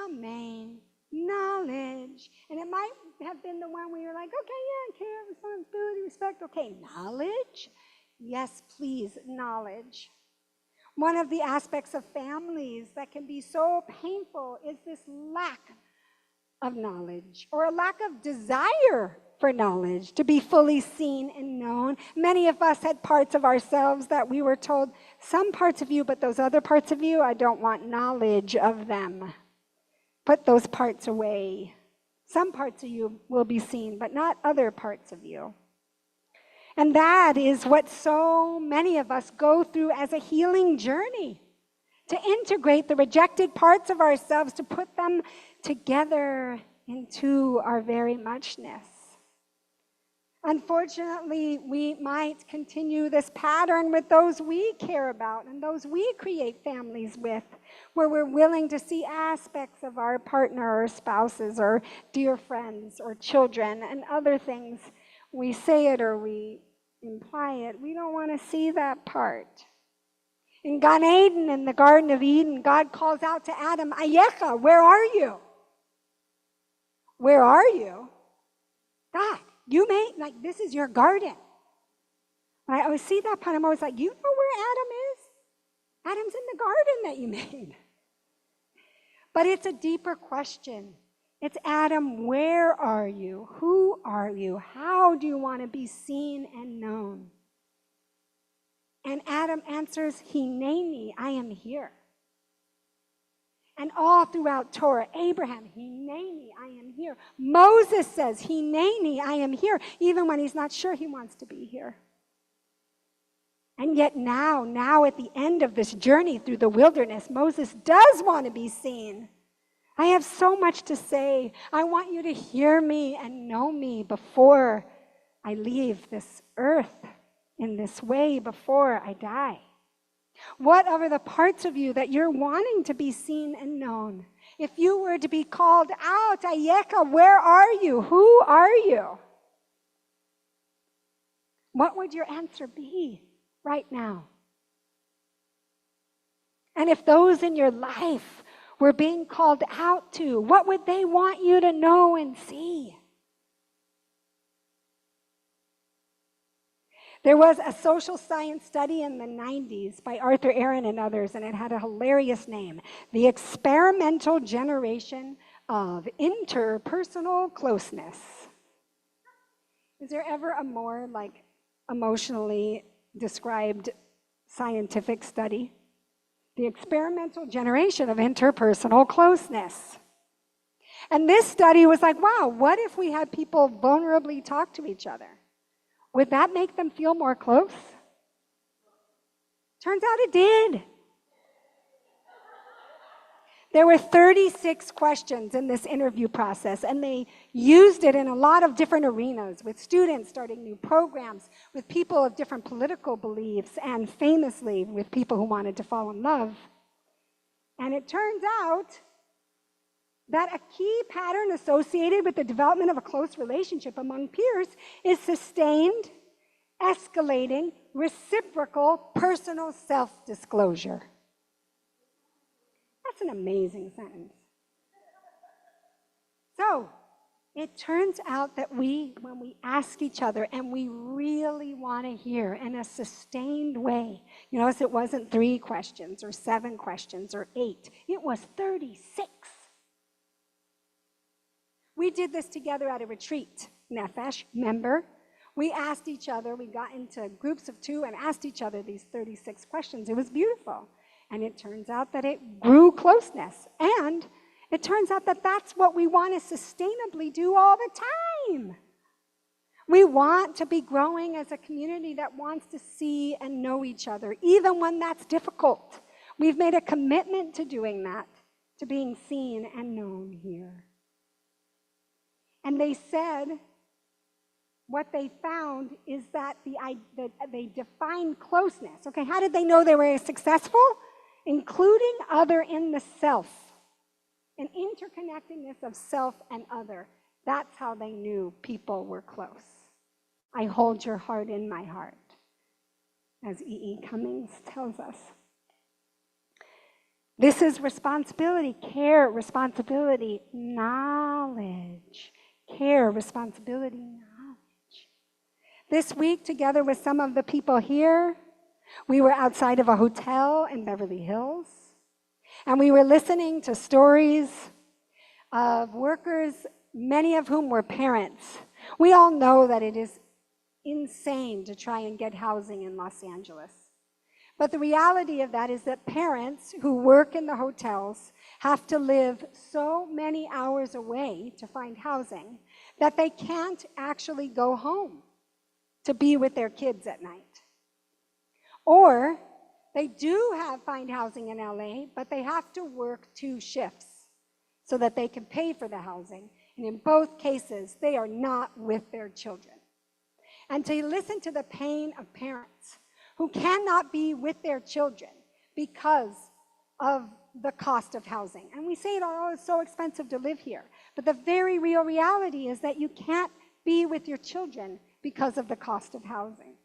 Amen. Knowledge. And it might have been the one where you're like, okay, yeah, care, responsibility, respect. Okay, knowledge? Yes, please, knowledge. One of the aspects of families that can be so painful is this lack of knowledge or a lack of desire for knowledge, to be fully seen and known. Many of us had parts of ourselves that we were told, some parts of you, but those other parts of you, I don't want knowledge of them. Put those parts away. Some parts of you will be seen, but not other parts of you. And that is what so many of us go through as a healing journey, to integrate the rejected parts of ourselves, to put them together into our very muchness. Unfortunately, we might continue this pattern with those we care about and those we create families with, where we're willing to see aspects of our partner or spouses or dear friends or children and other things. We say it or we imply it. We don't want to see that part. In Gan Eden, in the Garden of Eden, God calls out to Adam, Ayecha, where are you? Where are you? God, you made, like, this is your garden. When I always see that part, I'm always like, you know where Adam is? Adam's in the garden that you made. But it's a deeper question. It's Adam, where are you? Who are you? How do you want to be seen and known? And Adam answers, Hineni, I am here. And all throughout Torah, Abraham, Hineni, I am here. Moses says, Hineni, I am here, even when he's not sure he wants to be here. And yet now at the end of this journey through the wilderness, Moses does want to be seen. I have so much to say. I want you to hear me and know me before I leave this earth in this way, before I die. What are the parts of you that you're wanting to be seen and known? If you were to be called out, Ayeka, where are you? Who are you? What would your answer be right now? And if those in your life were being called out to, what would they want you to know and see? There was a social science study in the 90s by Arthur Aaron and others, and it had a hilarious name, The Experimental Generation of Interpersonal Closeness. Is there ever a more emotionally described scientific study? The experimental generation of interpersonal closeness. And this study was like, wow, what if we had people vulnerably talk to each other? Would that make them feel more close? Turns out it did. There were 36 questions in this interview process, and they used it in a lot of different arenas, with students starting new programs, with people of different political beliefs, and famously with people who wanted to fall in love. And it turns out that a key pattern associated with the development of a close relationship among peers is sustained, escalating, reciprocal personal self-disclosure. That's an amazing sentence. So, it turns out that when we ask each other and we really want to hear in a sustained way, you notice it wasn't 3 questions or 7 questions or 8, it was 36. We did this together at a retreat Nefesh, member. We asked each other, we got into groups of 2 and asked each other these 36 questions. It was beautiful. And it turns out that it grew closeness. And it turns out that that's what we want to sustainably do all the time. We want to be growing as a community that wants to see and know each other, even when that's difficult. We've made a commitment to doing that, to being seen and known here. And they said, what they found is that they defined closeness. Okay, how did they know they were successful? Including other in the self, an interconnectedness of self and other. That's how they knew people were close. I hold your heart in my heart, as E.E. Cummings tells us. This is responsibility, care, responsibility, knowledge. Care, responsibility, knowledge. This week, together with some of the people here, we were outside of a hotel in Beverly Hills, and we were listening to stories of workers, many of whom were parents. We all know that it is insane to try and get housing in Los Angeles. But the reality of that is that parents who work in the hotels have to live so many hours away to find housing that they can't actually go home to be with their kids at night. Or they do find housing in LA, but they have to work 2 shifts so that they can pay for the housing. And in both cases, they are not with their children. And to listen to the pain of parents who cannot be with their children because of the cost of housing. And we say, oh, it's so expensive to live here. But the very real reality is that you can't be with your children because of the cost of housing.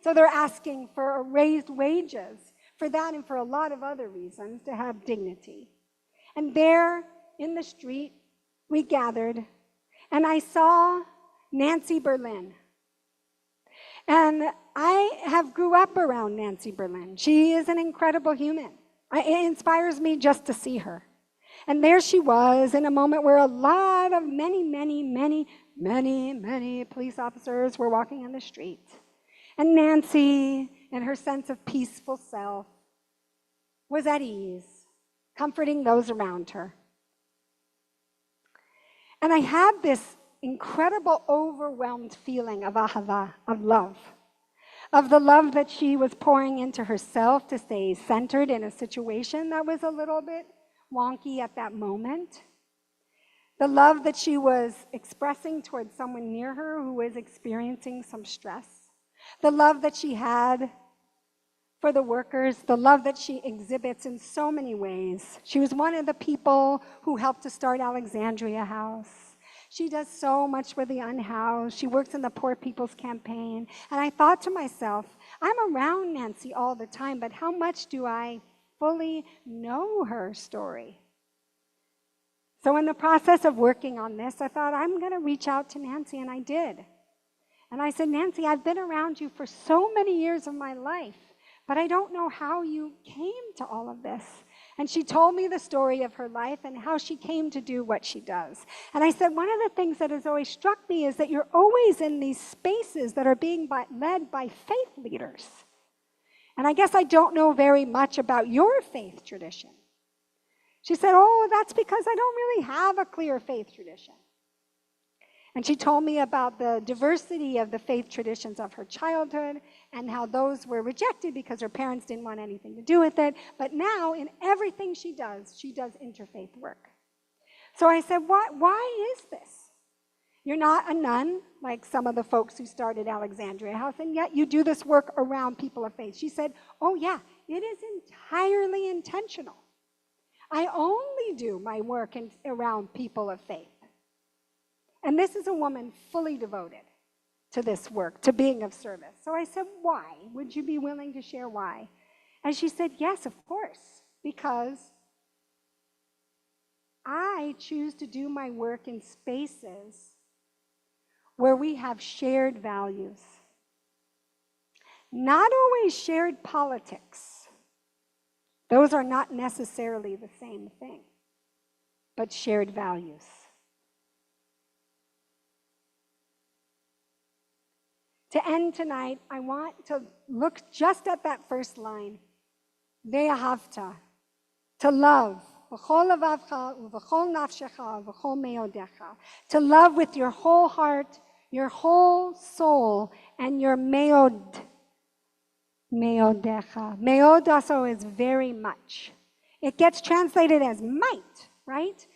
So they're asking for raised wages for that and for a lot of other reasons to have dignity. And there in the street, we gathered, and I saw Nancy Berlin. And I have grew up around Nancy Berlin. She is an incredible human. It inspires me just to see her. And there she was in a moment where a lot of many police officers were walking on the street. And Nancy, in her sense of peaceful self, was at ease, comforting those around her. And I had this incredible, overwhelmed feeling of ahava, of love, of the love that she was pouring into herself to stay centered in a situation that was a little bit wonky at that moment. The love that she was expressing towards someone near her who was experiencing some stress. The love that she had for the workers, the love that she exhibits in so many ways. She was one of the people who helped to start Alexandria House. She does so much for the unhoused. She works in the Poor People's Campaign. And I thought to myself, I'm around Nancy all the time, but how much do I fully know her story? So in the process of working on this, I thought, I'm going to reach out to Nancy, and I did. And I said, Nancy, I've been around you for so many years of my life, but I don't know how you came to all of this. And she told me the story of her life and how she came to do what she does. And I said, one of the things that has always struck me is that you're always in these spaces that are being led by faith leaders. And I guess I don't know very much about your faith tradition. She said, oh, that's because I don't really have a clear faith tradition. And she told me about the diversity of the faith traditions of her childhood and how those were rejected because her parents didn't want anything to do with it. But now, in everything she does interfaith work. So I said, why is this? You're not a nun, like some of the folks who started Alexandria House, and yet you do this work around people of faith. She said, oh yeah, it is entirely intentional. I only do my work around people of faith. And this is a woman fully devoted to this work, to being of service. So I said, why? Would you be willing to share why? And she said, yes, of course, because I choose to do my work in spaces where we have shared values. Not always shared politics. Those are not necessarily the same thing, but shared values. To end tonight, I want to look just at that first line, ve'ahavta, to love, v'chol levavcha, u'v'chol nafshecha, v'chol meodecha, to love with your whole heart, your whole soul, and your meodecha. Meod also is very much. It gets translated as might, right?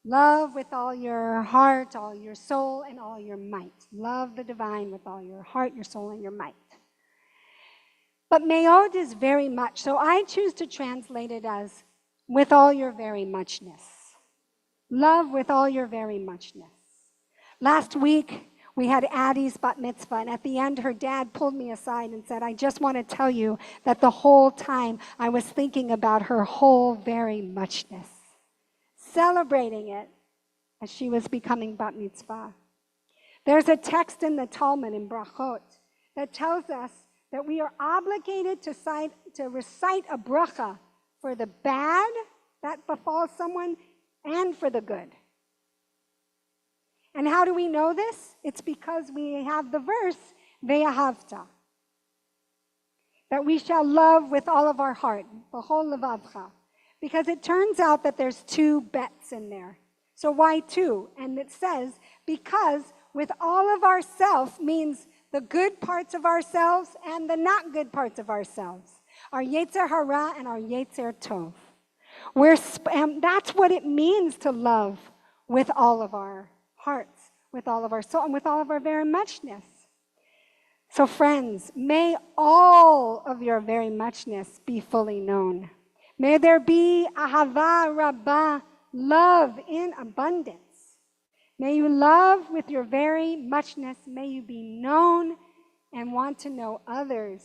Love with all your heart, all your soul, and all your might. Love the divine with all your heart, your soul, and your might. But meod is very much, so I choose to translate it as with all your very muchness. Love with all your very muchness. Last week, we had Addie's bat mitzvah, and at the end, her dad pulled me aside and said, I just want to tell you that the whole time I was thinking about her whole very muchness, celebrating it as she was becoming bat mitzvah. There's a text in the Talmud in Brachot that tells us that we are obligated to recite a bracha for the bad that befalls someone and for the good. And how do we know this? It's because we have the verse, ve'ahavta, that we shall love with all of our heart, b'chol levavcha, because it turns out that there's two bets in there. So why two? And it says, because with all of ourself means the good parts of ourselves and the not good parts of ourselves, our yetzer hara and our yetzer tov. That's what it means to love with all of our hearts, with all of our soul, and with all of our very muchness. So friends, may all of your very muchness be fully known. May there be ahava rabbah, love in abundance. May you love with your very muchness. May you be known and want to know others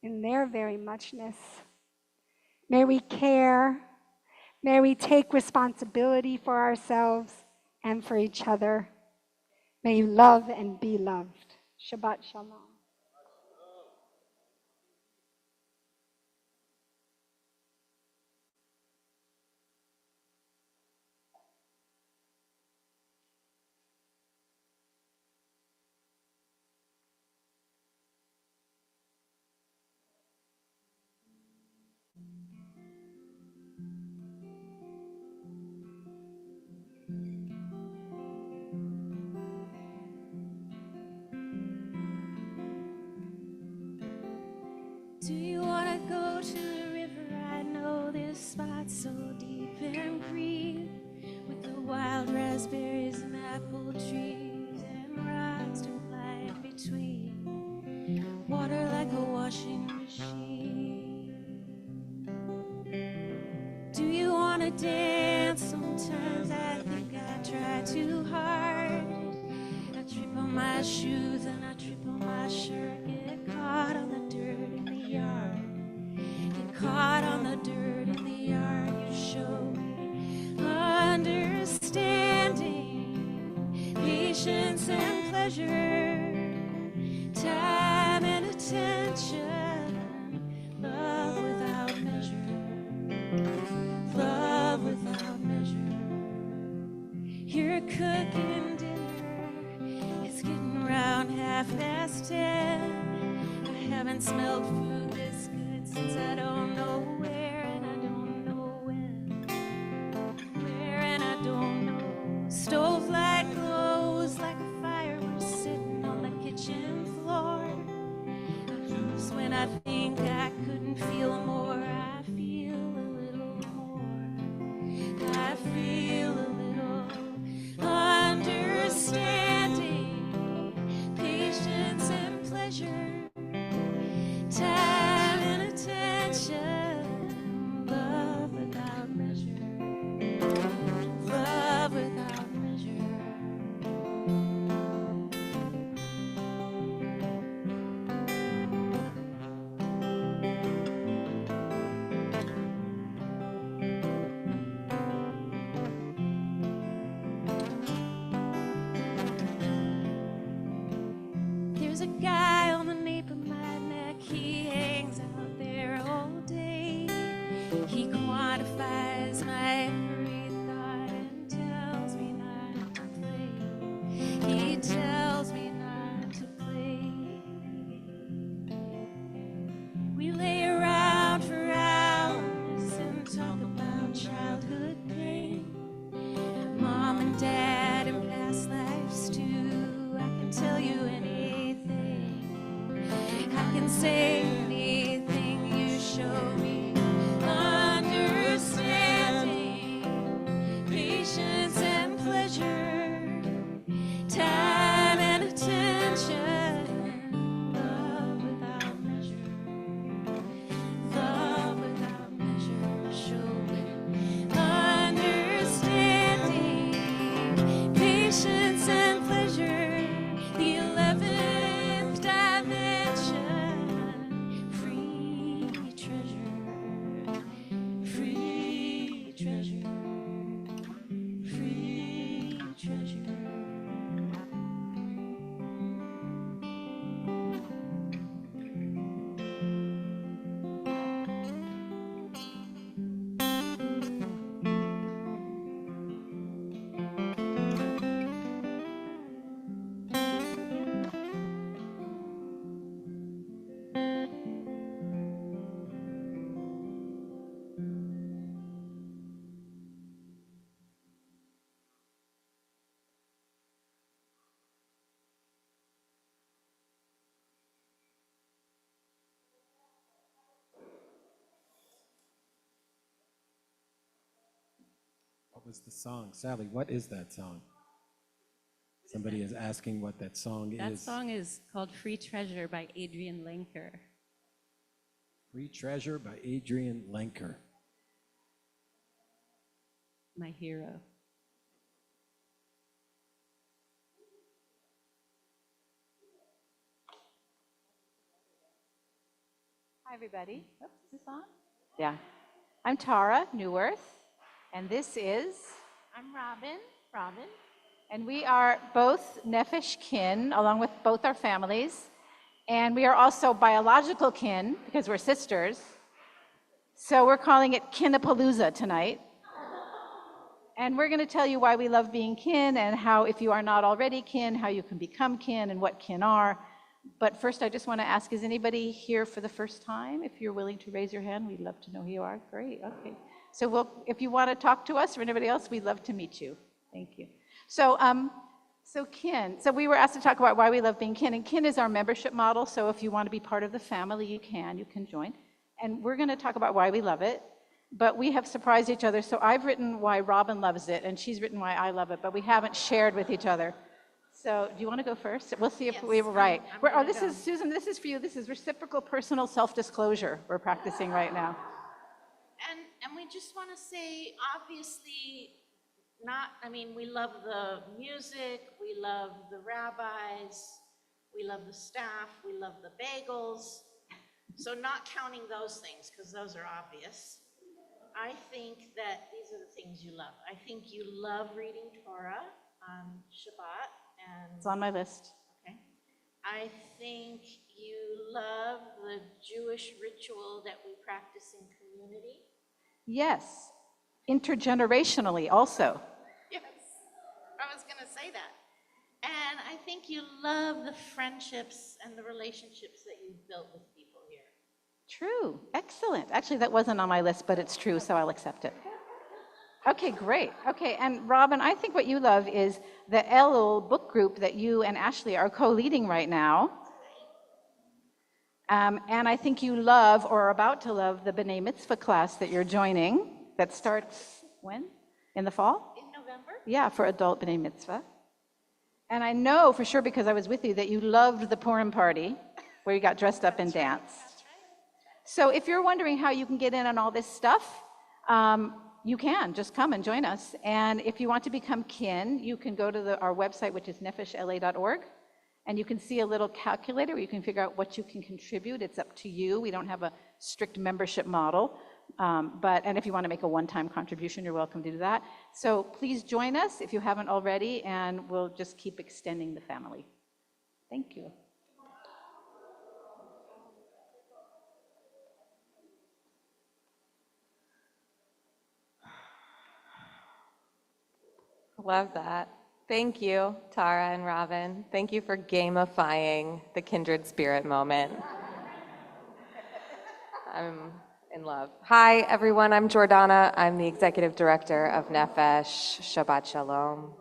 in their very muchness. May we care. May we take responsibility for ourselves and for each other. May you love and be loved. Shabbat shalom. Do you wanna go to the river? I know this spot so deep and green, with the wild raspberries and apple trees and rocks to fly in between, water like a washing machine. Do you wanna dance? Sometimes I think I try too hard. I trip on my shoes and I trip on my shirt, get caught on the dirt in the yard. Get caught on the dirt in the yard. You show me understanding, patience and pleasure, time and attention, love without measure, love without measure. You're cooking dinner, it's getting round 10:30. I haven't smelled food this good since I don't know where, and I don't know when. Where and I don't know. Stove light glows like a fire. We're sitting on the kitchen floor. Just when I think I couldn't feel more, I feel a little more. I feel a little understanding, patience and pleasure, time and attention, love without measure, love without measure. We lay around for hours and talk about childhood pain. Mom and dad and past lives too. I can tell you anything. I can say anything you show me. Understanding, patience and pleasure, time and attention, love without measure, love without measure, show me understanding, patience and pleasure, the 11th dimension, free treasure, free treasure, free treasure. What was the song? Sally, what is that song? Somebody is asking what that song That is. song is called Free Treasure by Adrian Lenker. Free Treasure by Adrian Lenker. My hero. Hi, everybody. Oops, is this on? Yeah. I'm Tara Newworth, and this is, I'm Robin, and we are both Nefesh kin, along with both our families, and we are also biological kin, because we're sisters, so we're calling it Kinapalooza tonight. And we're going to tell you why we love being kin, and how, if you are not already kin, how you can become kin, and what kin are. But first, I just want to ask, is anybody here for the first time? If you're willing to raise your hand, we'd love to know who you are. Great, okay. So if you want to talk to us or anybody else, we'd love to meet you. Thank you. So kin. So we were asked to talk about why we love being kin, and kin is our membership model. So if you want to be part of the family, you can join. And we're going to talk about why we love it. But we have surprised each other. So I've written why Robin loves it, and she's written why I love it, but we haven't shared with each other. So do you want to go first? We'll see if we were right. This is, Susan, this is for you. This is reciprocal personal self-disclosure we're practicing right now. And we just want to say, obviously, we love the music, we love the rabbis, we love the staff, we love the bagels. So not counting those things, because those are obvious. I think that these are the things you love. I think you love reading Torah on Shabbat. It's on my list. Okay. I think you love the Jewish ritual that we practice in community. Yes, intergenerationally also. Yes, I was going to say that. And I think you love the friendships and the relationships that you've built with people here. True, excellent. Actually, that wasn't on my list, but it's true, so I'll accept it. Okay, great. Okay, and Robin, I think what you love is the Elul book group that you and Ashley are co-leading right now. And I think you love, or are about to love, the B'nai Mitzvah class that you're joining that starts when? In the fall? In November? Yeah, for adult B'nai Mitzvah. And I know for sure, because I was with you, that you loved the Purim party where you got dressed up and danced. That's right. So if you're wondering how you can get in on all this stuff, you can just come and join us. And if you want to become kin, you can go to our website, which is nefeshla.org, and you can see a little calculator where you can figure out what you can contribute. It's up to you. We don't have a strict membership model, and if you want to make a one-time contribution, you're welcome to do that. So please join us if you haven't already, and we'll just keep extending the family. Thank you. Love that. Thank you, Tara and Robin. Thank you for gamifying the kindred spirit moment. I'm in love. Hi, everyone. I'm Jordana. I'm the executive director of Nefesh. Shabbat Shalom.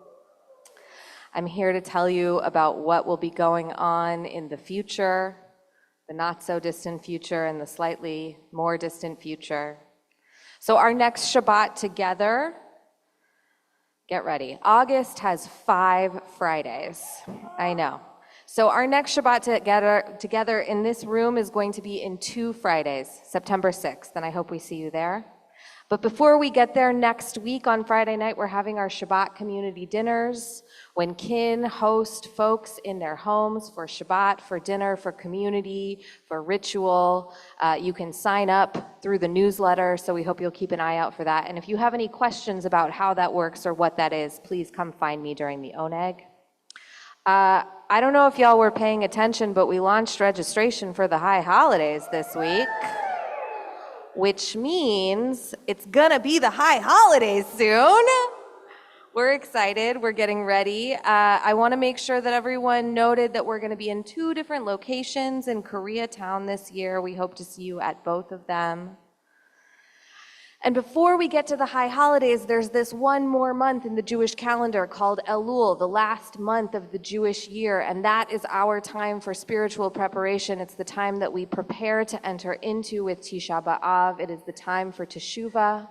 I'm here to tell you about what will be going on in the future, the not so distant future, and the slightly more distant future. So our next Shabbat together, get ready. August has 5 Fridays. I know. So our next Shabbat together in this room is going to be in 2 Fridays, September 6th, and I hope we see you there. But before we get there, next week on Friday night, we're having our Shabbat community dinners, when kin host folks in their homes for Shabbat, for dinner, for community, for ritual. You can sign up through the newsletter, so we hope you'll keep an eye out for that. And if you have any questions about how that works or what that is, please come find me during the Oneg. I don't know if y'all were paying attention, but we launched registration for the high holidays this week, which means it's gonna be the high holidays soon. We're excited, we're getting ready. I wanna make sure that everyone noted that we're gonna be in 2 different locations in Koreatown this year. We hope to see you at both of them. And before we get to the high holidays, there's this one more month in the Jewish calendar called Elul, the last month of the Jewish year, and that is our time for spiritual preparation. It's the time that we prepare to enter into with Tisha B'Av. It is the time for Teshuvah,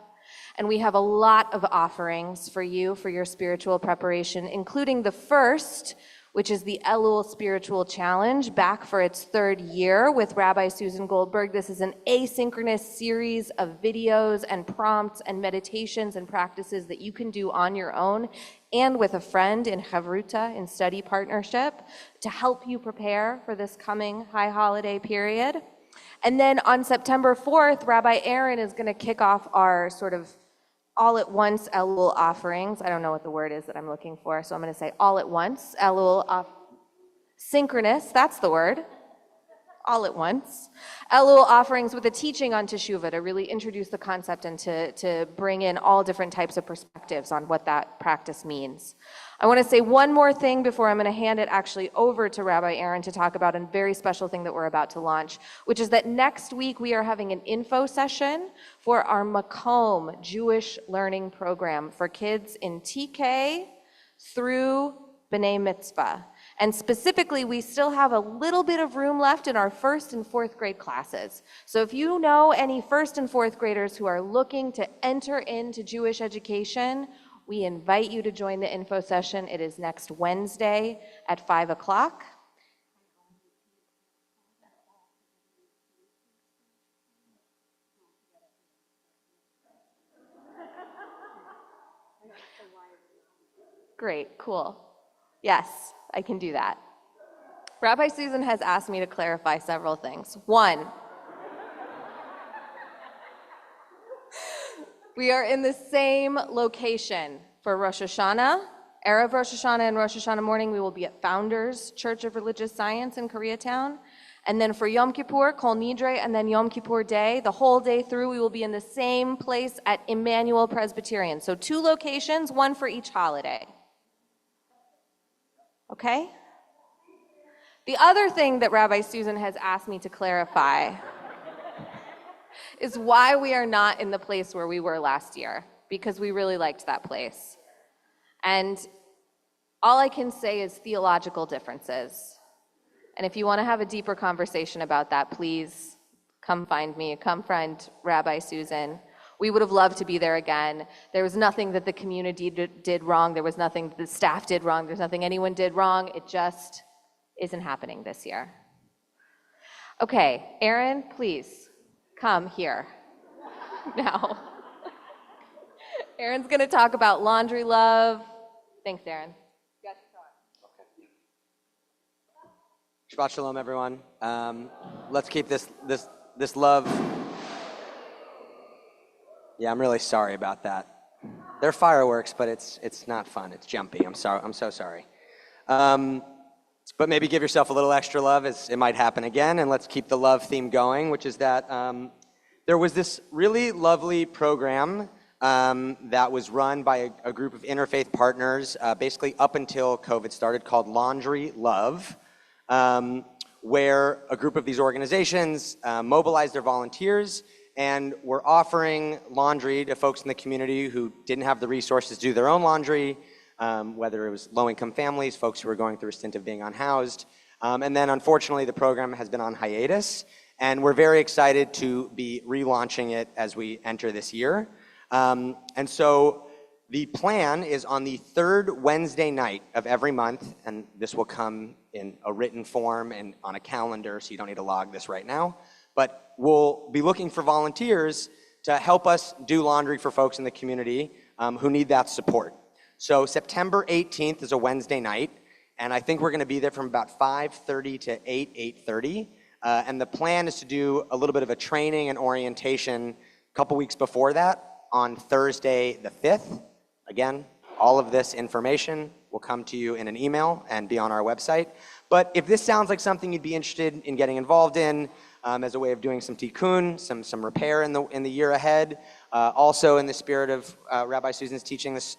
and we have a lot of offerings for you for your spiritual preparation, including the first, which is the Elul Spiritual Challenge, back for its 3rd year with Rabbi Susan Goldberg. This is an asynchronous series of videos and prompts and meditations and practices that you can do on your own and with a friend in Chavruta, in study partnership, to help you prepare for this coming high holiday period. And then on September 4th, Rabbi Aaron is gonna kick off our sort of all at once Elul offerings. I don't know what the word is that I'm looking for, so I'm going to say all at once Elul synchronous, that's the word. All at once. Elul offerings with a teaching on Teshuvah to really introduce the concept and to bring in all different types of perspectives on what that practice means. I want to say one more thing before I'm going to hand it actually over to Rabbi Aaron to talk about a very special thing that we're about to launch, which is that next week we are having an info session for our Makom Jewish Learning Program for kids in TK through B'nai Mitzvah. And specifically, we still have a little bit of room left in our 1st and 4th grade classes. So if you know any 1st and 4th graders who are looking to enter into Jewish education, we invite you to join the info session. It is next Wednesday at 5 o'clock. Great, cool. Yes, I can do that. Rabbi Susan has asked me to clarify several things. 1, we are in the same location for Rosh Hashanah. Erev Rosh Hashanah and Rosh Hashanah morning, we will be at Founders Church of Religious Science in Koreatown. And then for Yom Kippur, Kol Nidre, and then Yom Kippur Day, the whole day through, we will be in the same place at Emmanuel Presbyterian. So 2 locations, 1 for each holiday. Okay? The other thing that Rabbi Susan has asked me to clarify is why we are not in the place where we were last year, because we really liked that place. And all I can say is theological differences. And if you want to have a deeper conversation about that, please come find me, come find Rabbi Susan. We would have loved to be there again. There was nothing that the community did wrong. There was nothing that the staff did wrong. There's nothing anyone did wrong. It just isn't happening this year. Okay, Aaron, please come here now. Aaron's going to talk about laundry love. Thanks, Aaron. Shabbat shalom, everyone. Let's keep this love. Yeah, I'm really sorry about that. They're fireworks, but it's not fun. It's jumpy. I'm sorry. I'm so sorry. But maybe give yourself a little extra love, as it might happen again. And let's keep the love theme going, which is that there was this really lovely program that was run by a group of interfaith partners, basically up until COVID started, called Laundry Love, where a group of these organizations mobilized their volunteers and were offering laundry to folks in the community who didn't have the resources to do their own laundry, whether it was low-income families, folks who were going through a stint of being unhoused. And then unfortunately, the program has been on hiatus, and we're very excited to be relaunching it as we enter this year. And so the plan is on the third Wednesday night of every month, and this will come in a written form and on a calendar, so you don't need to log this right now. But we'll be looking for volunteers to help us do laundry for folks in the community who need that support. So September 18th is a Wednesday night, and I think we're going to be there from about 5:30 to 8:30. And the plan is to do a little bit of a training and orientation a couple weeks before that on Thursday the 5th. Again, all of this information will come to you in an email and be on our website. But if this sounds like something you'd be interested in getting involved in as a way of doing some tikkun, some repair in the year ahead, also in the spirit of Rabbi Susan's teaching this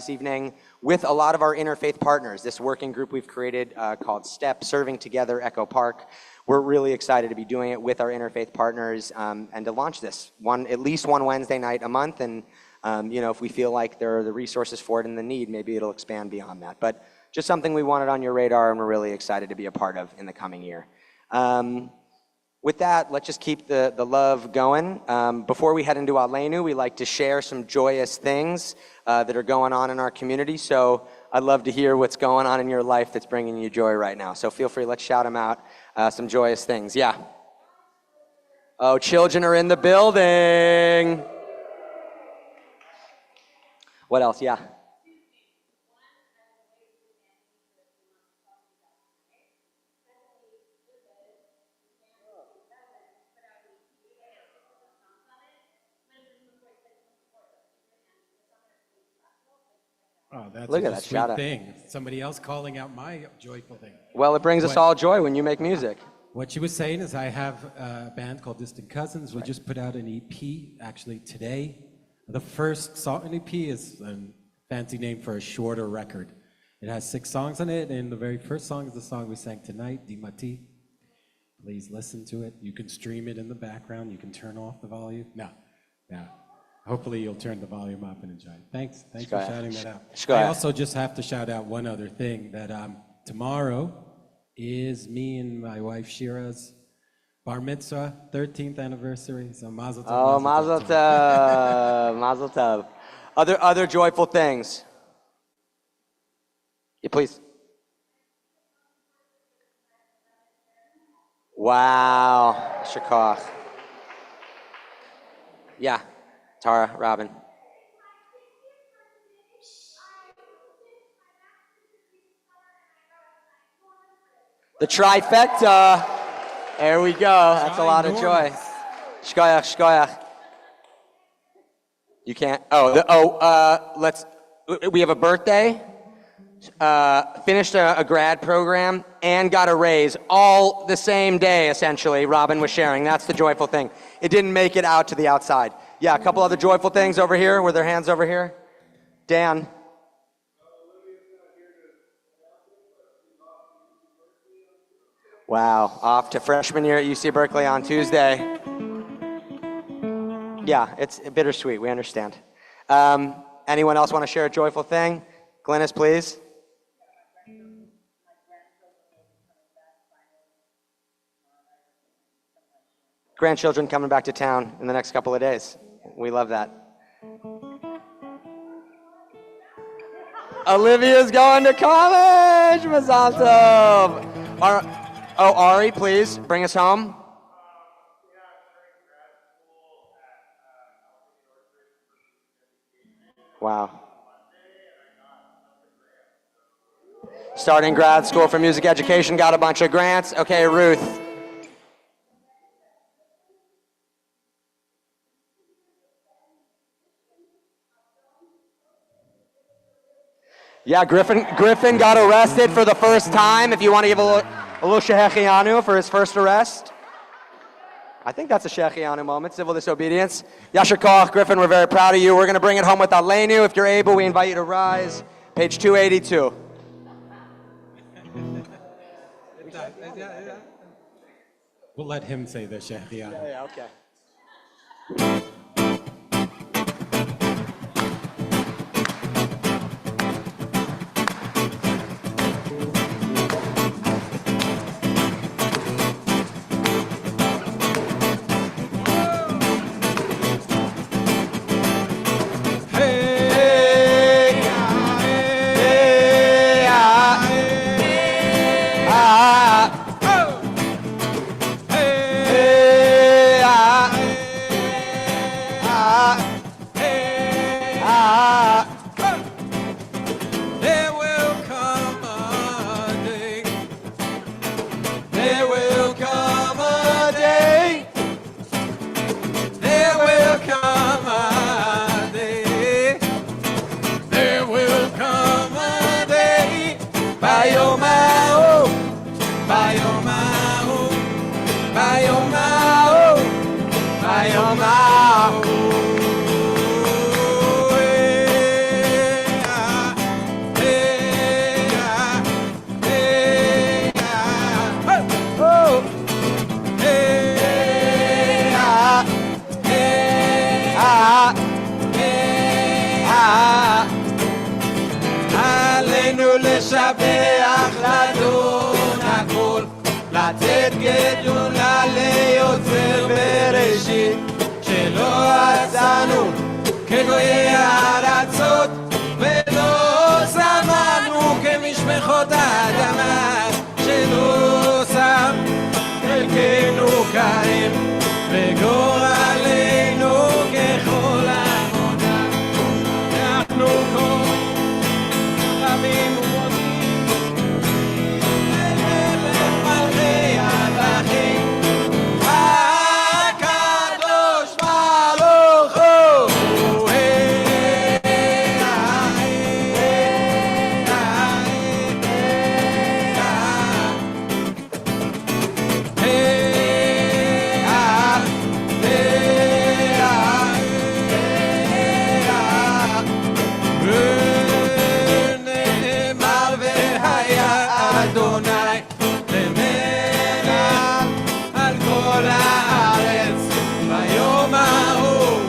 evening, with a lot of our interfaith partners, this working group we've created called STEP, Serving Together Echo Park. We're really excited to be doing it with our interfaith partners and to launch this at least one Wednesday night a month. And if we feel like there are the resources for it and the need, maybe it'll expand beyond that. But just something we wanted on your radar and we're really excited to be a part of in the coming year. With that, let's just keep the love going. Before we head into Aleinu, we like to share some joyous things that are going on in our community. So I'd love to hear what's going on in your life that's bringing you joy right now. So feel free, let's shout them out, some joyous things. Yeah. Oh, children are in the building. What else? Yeah. Oh, that's Look a at that, sweet shout out. thing. Somebody else calling out my joyful thing. Well, it brings us all joy when you make music. What she was saying is I have a band called Distant Cousins. We just put out an EP actually today. The first song, an EP is a fancy name for a shorter record. It has 6 songs on it, and the very first song is the song we sang tonight, Dimati. Please listen to it. You can stream it in the background. You can turn off the volume. No. Hopefully you'll turn the volume up and enjoy it. Thanks for shouting that out. I also just have to shout out one other thing, that tomorrow is me and my wife Shira's bar mitzvah, 13th anniversary. So mazel tov. Oh, mazel tov, mazel tov. Other joyful things. Yeah, please. Wow, shakach. Yeah, Tara, Robin. The trifecta. There we go. That's a lot of joy. Shkoyach, shkoyach. You can't. We have a birthday. Finished a grad program and got a raise all the same day, essentially. Robin was sharing. That's the joyful thing. It didn't make it out to the outside. Yeah, a couple other joyful things over here. With their hands over here. Dan. Wow, off to freshman year at UC Berkeley on Tuesday. Yeah, it's bittersweet, we understand. Anyone else want to share a joyful thing? Glynis, please. Grandchildren coming back to town in the next couple of days. We love that. Olivia's going to college! Mazal tov! Ari, please, bring us home. Wow. Starting grad school for music education, got a bunch of grants. Okay, Ruth. Yeah, Griffin got arrested for the first time. If you want to give a little shehechianu for his first arrest. I think that's a shehechianu moment, civil disobedience. Yasher koach, Griffin, we're very proud of you. We're going to bring it home with Aleinu. If you're able, we invite you to rise. Page 282. We'll let him say the Shehriya. Yeah, okay. There will come a day. There will come a day. There will come a day. There will come a day. Bayomao, Bayomao, Bayomao, Bayomao. עלינו לשבח לדון הכל, לתת גדולה ליוצר בראשית, שלא עשנו כגויי הארצות, ולא שמנו כמשפחות האדמה, שלא שם חלקנו כהם, וגורלנו ככל עמונה. אנחנו כל רבים ומודים, למלך מלכי המלכים, הקדוש ברוך הוא. נאמר והיה אדוני למלך על כל הארץ, ביום ההוא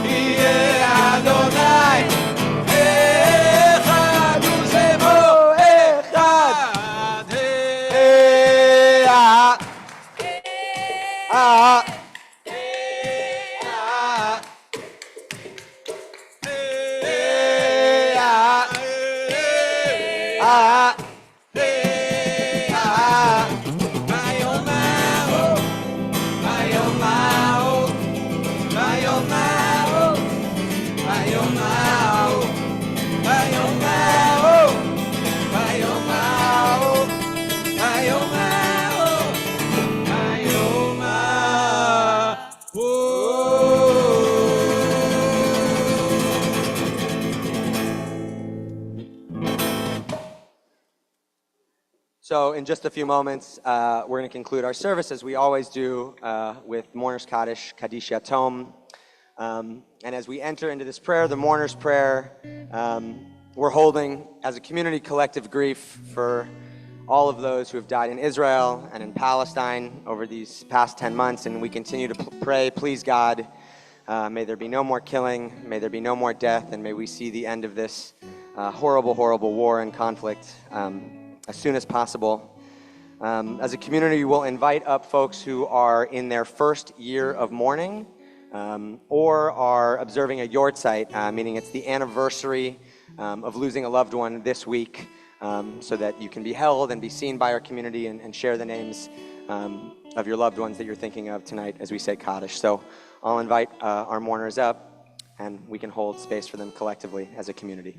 יהיה אדוני אחד ושמו אחד. So in just a few moments, we're going to conclude our service as we always do with Mourner's Kaddish, Kaddish Yatom. And as we enter into this prayer, the Mourner's Prayer, we're holding as a community collective grief for all of those who have died in Israel and in Palestine over these past 10 months. And we continue to pray, please God, may there be no more killing, may there be no more death, and may we see the end of this horrible, horrible war and conflict as soon as possible. As a community, we'll invite up folks who are in their first year of mourning or are observing a yortzeit, meaning it's the anniversary of losing a loved one this week, so that you can be held and be seen by our community and share the names of your loved ones that you're thinking of tonight as we say Kaddish. So I'll invite our mourners up, and we can hold space for them collectively as a community.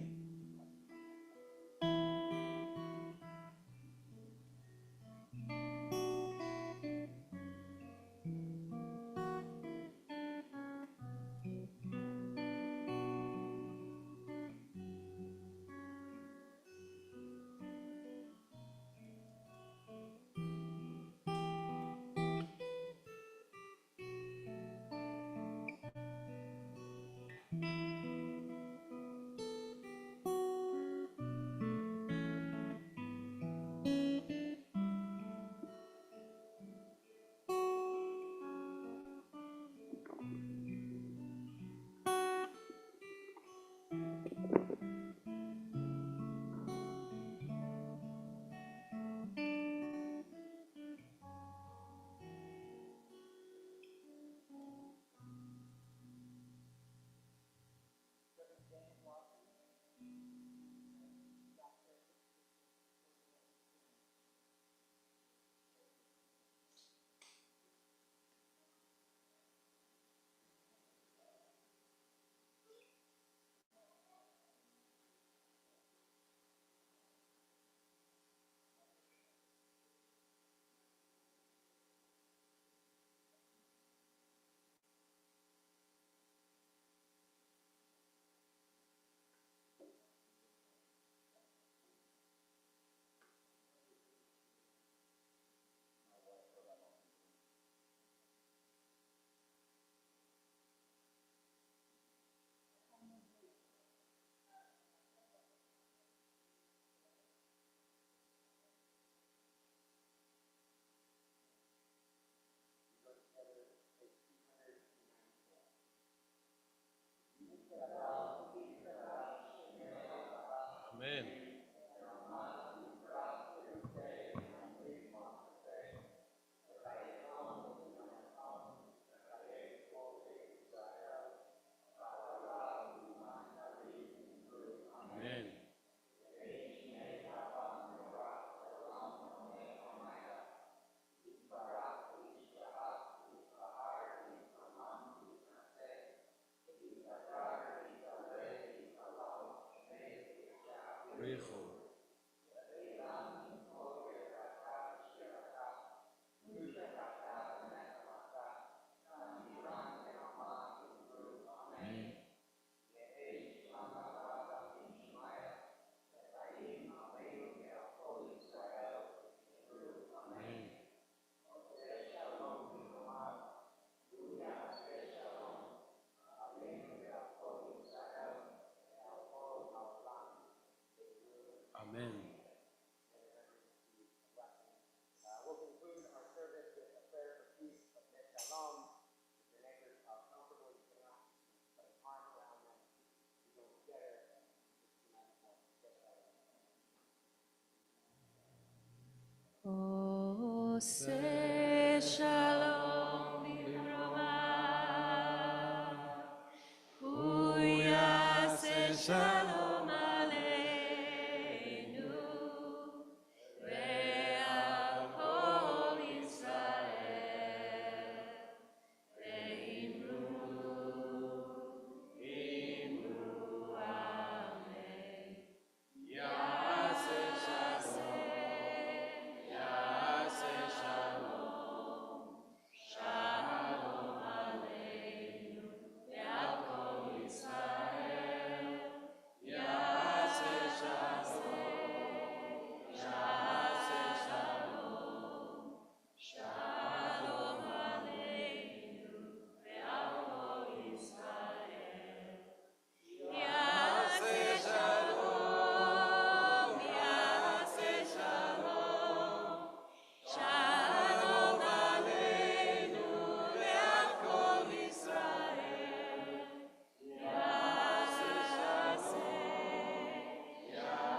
Amen. Amen. Richo. Amen. We'll conclude our service with a prayer for peace of Shalom. If your neighbors are comfortable, you can put an arm around them. We go together and just unite more. Oh, say shalom b'chroma, uyase shalom aleinu, ve'al kol Yisrael, ve'imru, amen. Yase shalom, shalom aleinu, ve'al kol Yisrael. Yase shalom, shalom aleinu, ve'al kol Yisrael. Yase shalom, shalom aleinu ve'al kol Yisrael. Yase shalom, shalom aleinu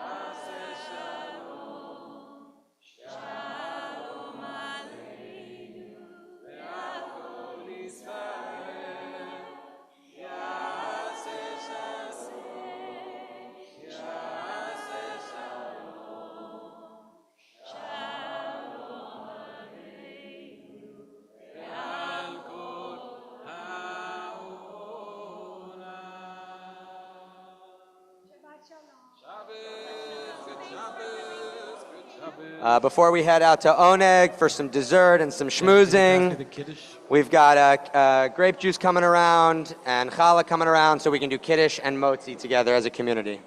ve'al kol Yisrael. Yase Before we head out to Oneg for some dessert and some schmoozing, we've got grape juice coming around and challah coming around so we can do kiddush and motzi together as a community.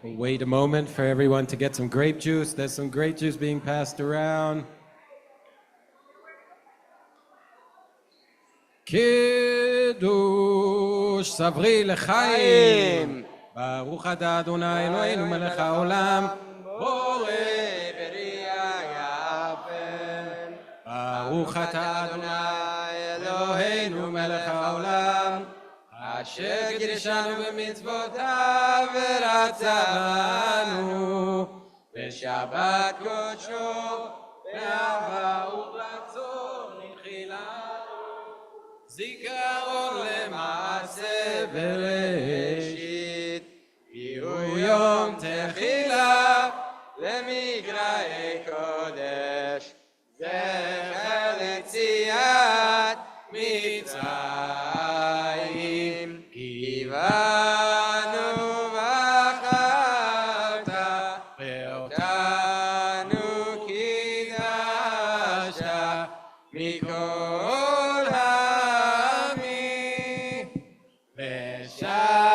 We'll wait a moment for everyone to get some grape juice. There's some grape juice being passed around. Kiddush Savri L'chaim. Baruch Atah Adonai Eloheinu melech haolam. Borei beria yafen. ברוך אתה אדוני אלוהינו מלך העולם, אשר קידשנו במצוותיו ורצה בנו בשבת קודשו באהבה וברצון לתחילנו, זיכרון למעשה בראשית, יהיו יום תחילה למקראי קודש, זכר ליציאת מצרים, כי באנו בחרת ואותנו קידשת מכל העמים, בשבת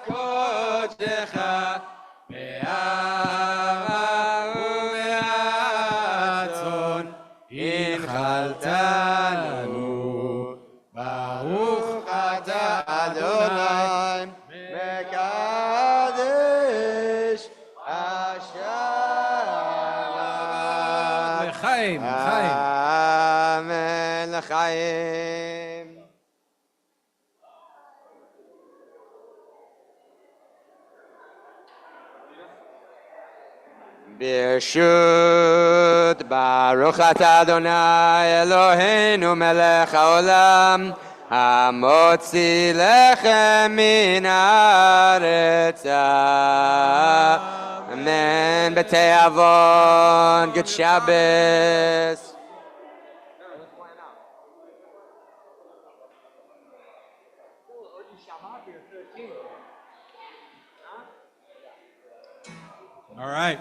קודשך באהבה וברצון הנחלתנו. ברוך אתה אדוני מקדש השבת. לחיים, לחיים. אמן לחיים. ברשות ברוך אתה אדוני אלוהינו מלך העולם, המוציא לחם מן הארץ. אמן. בתיאבון. Good Shabbos. All right.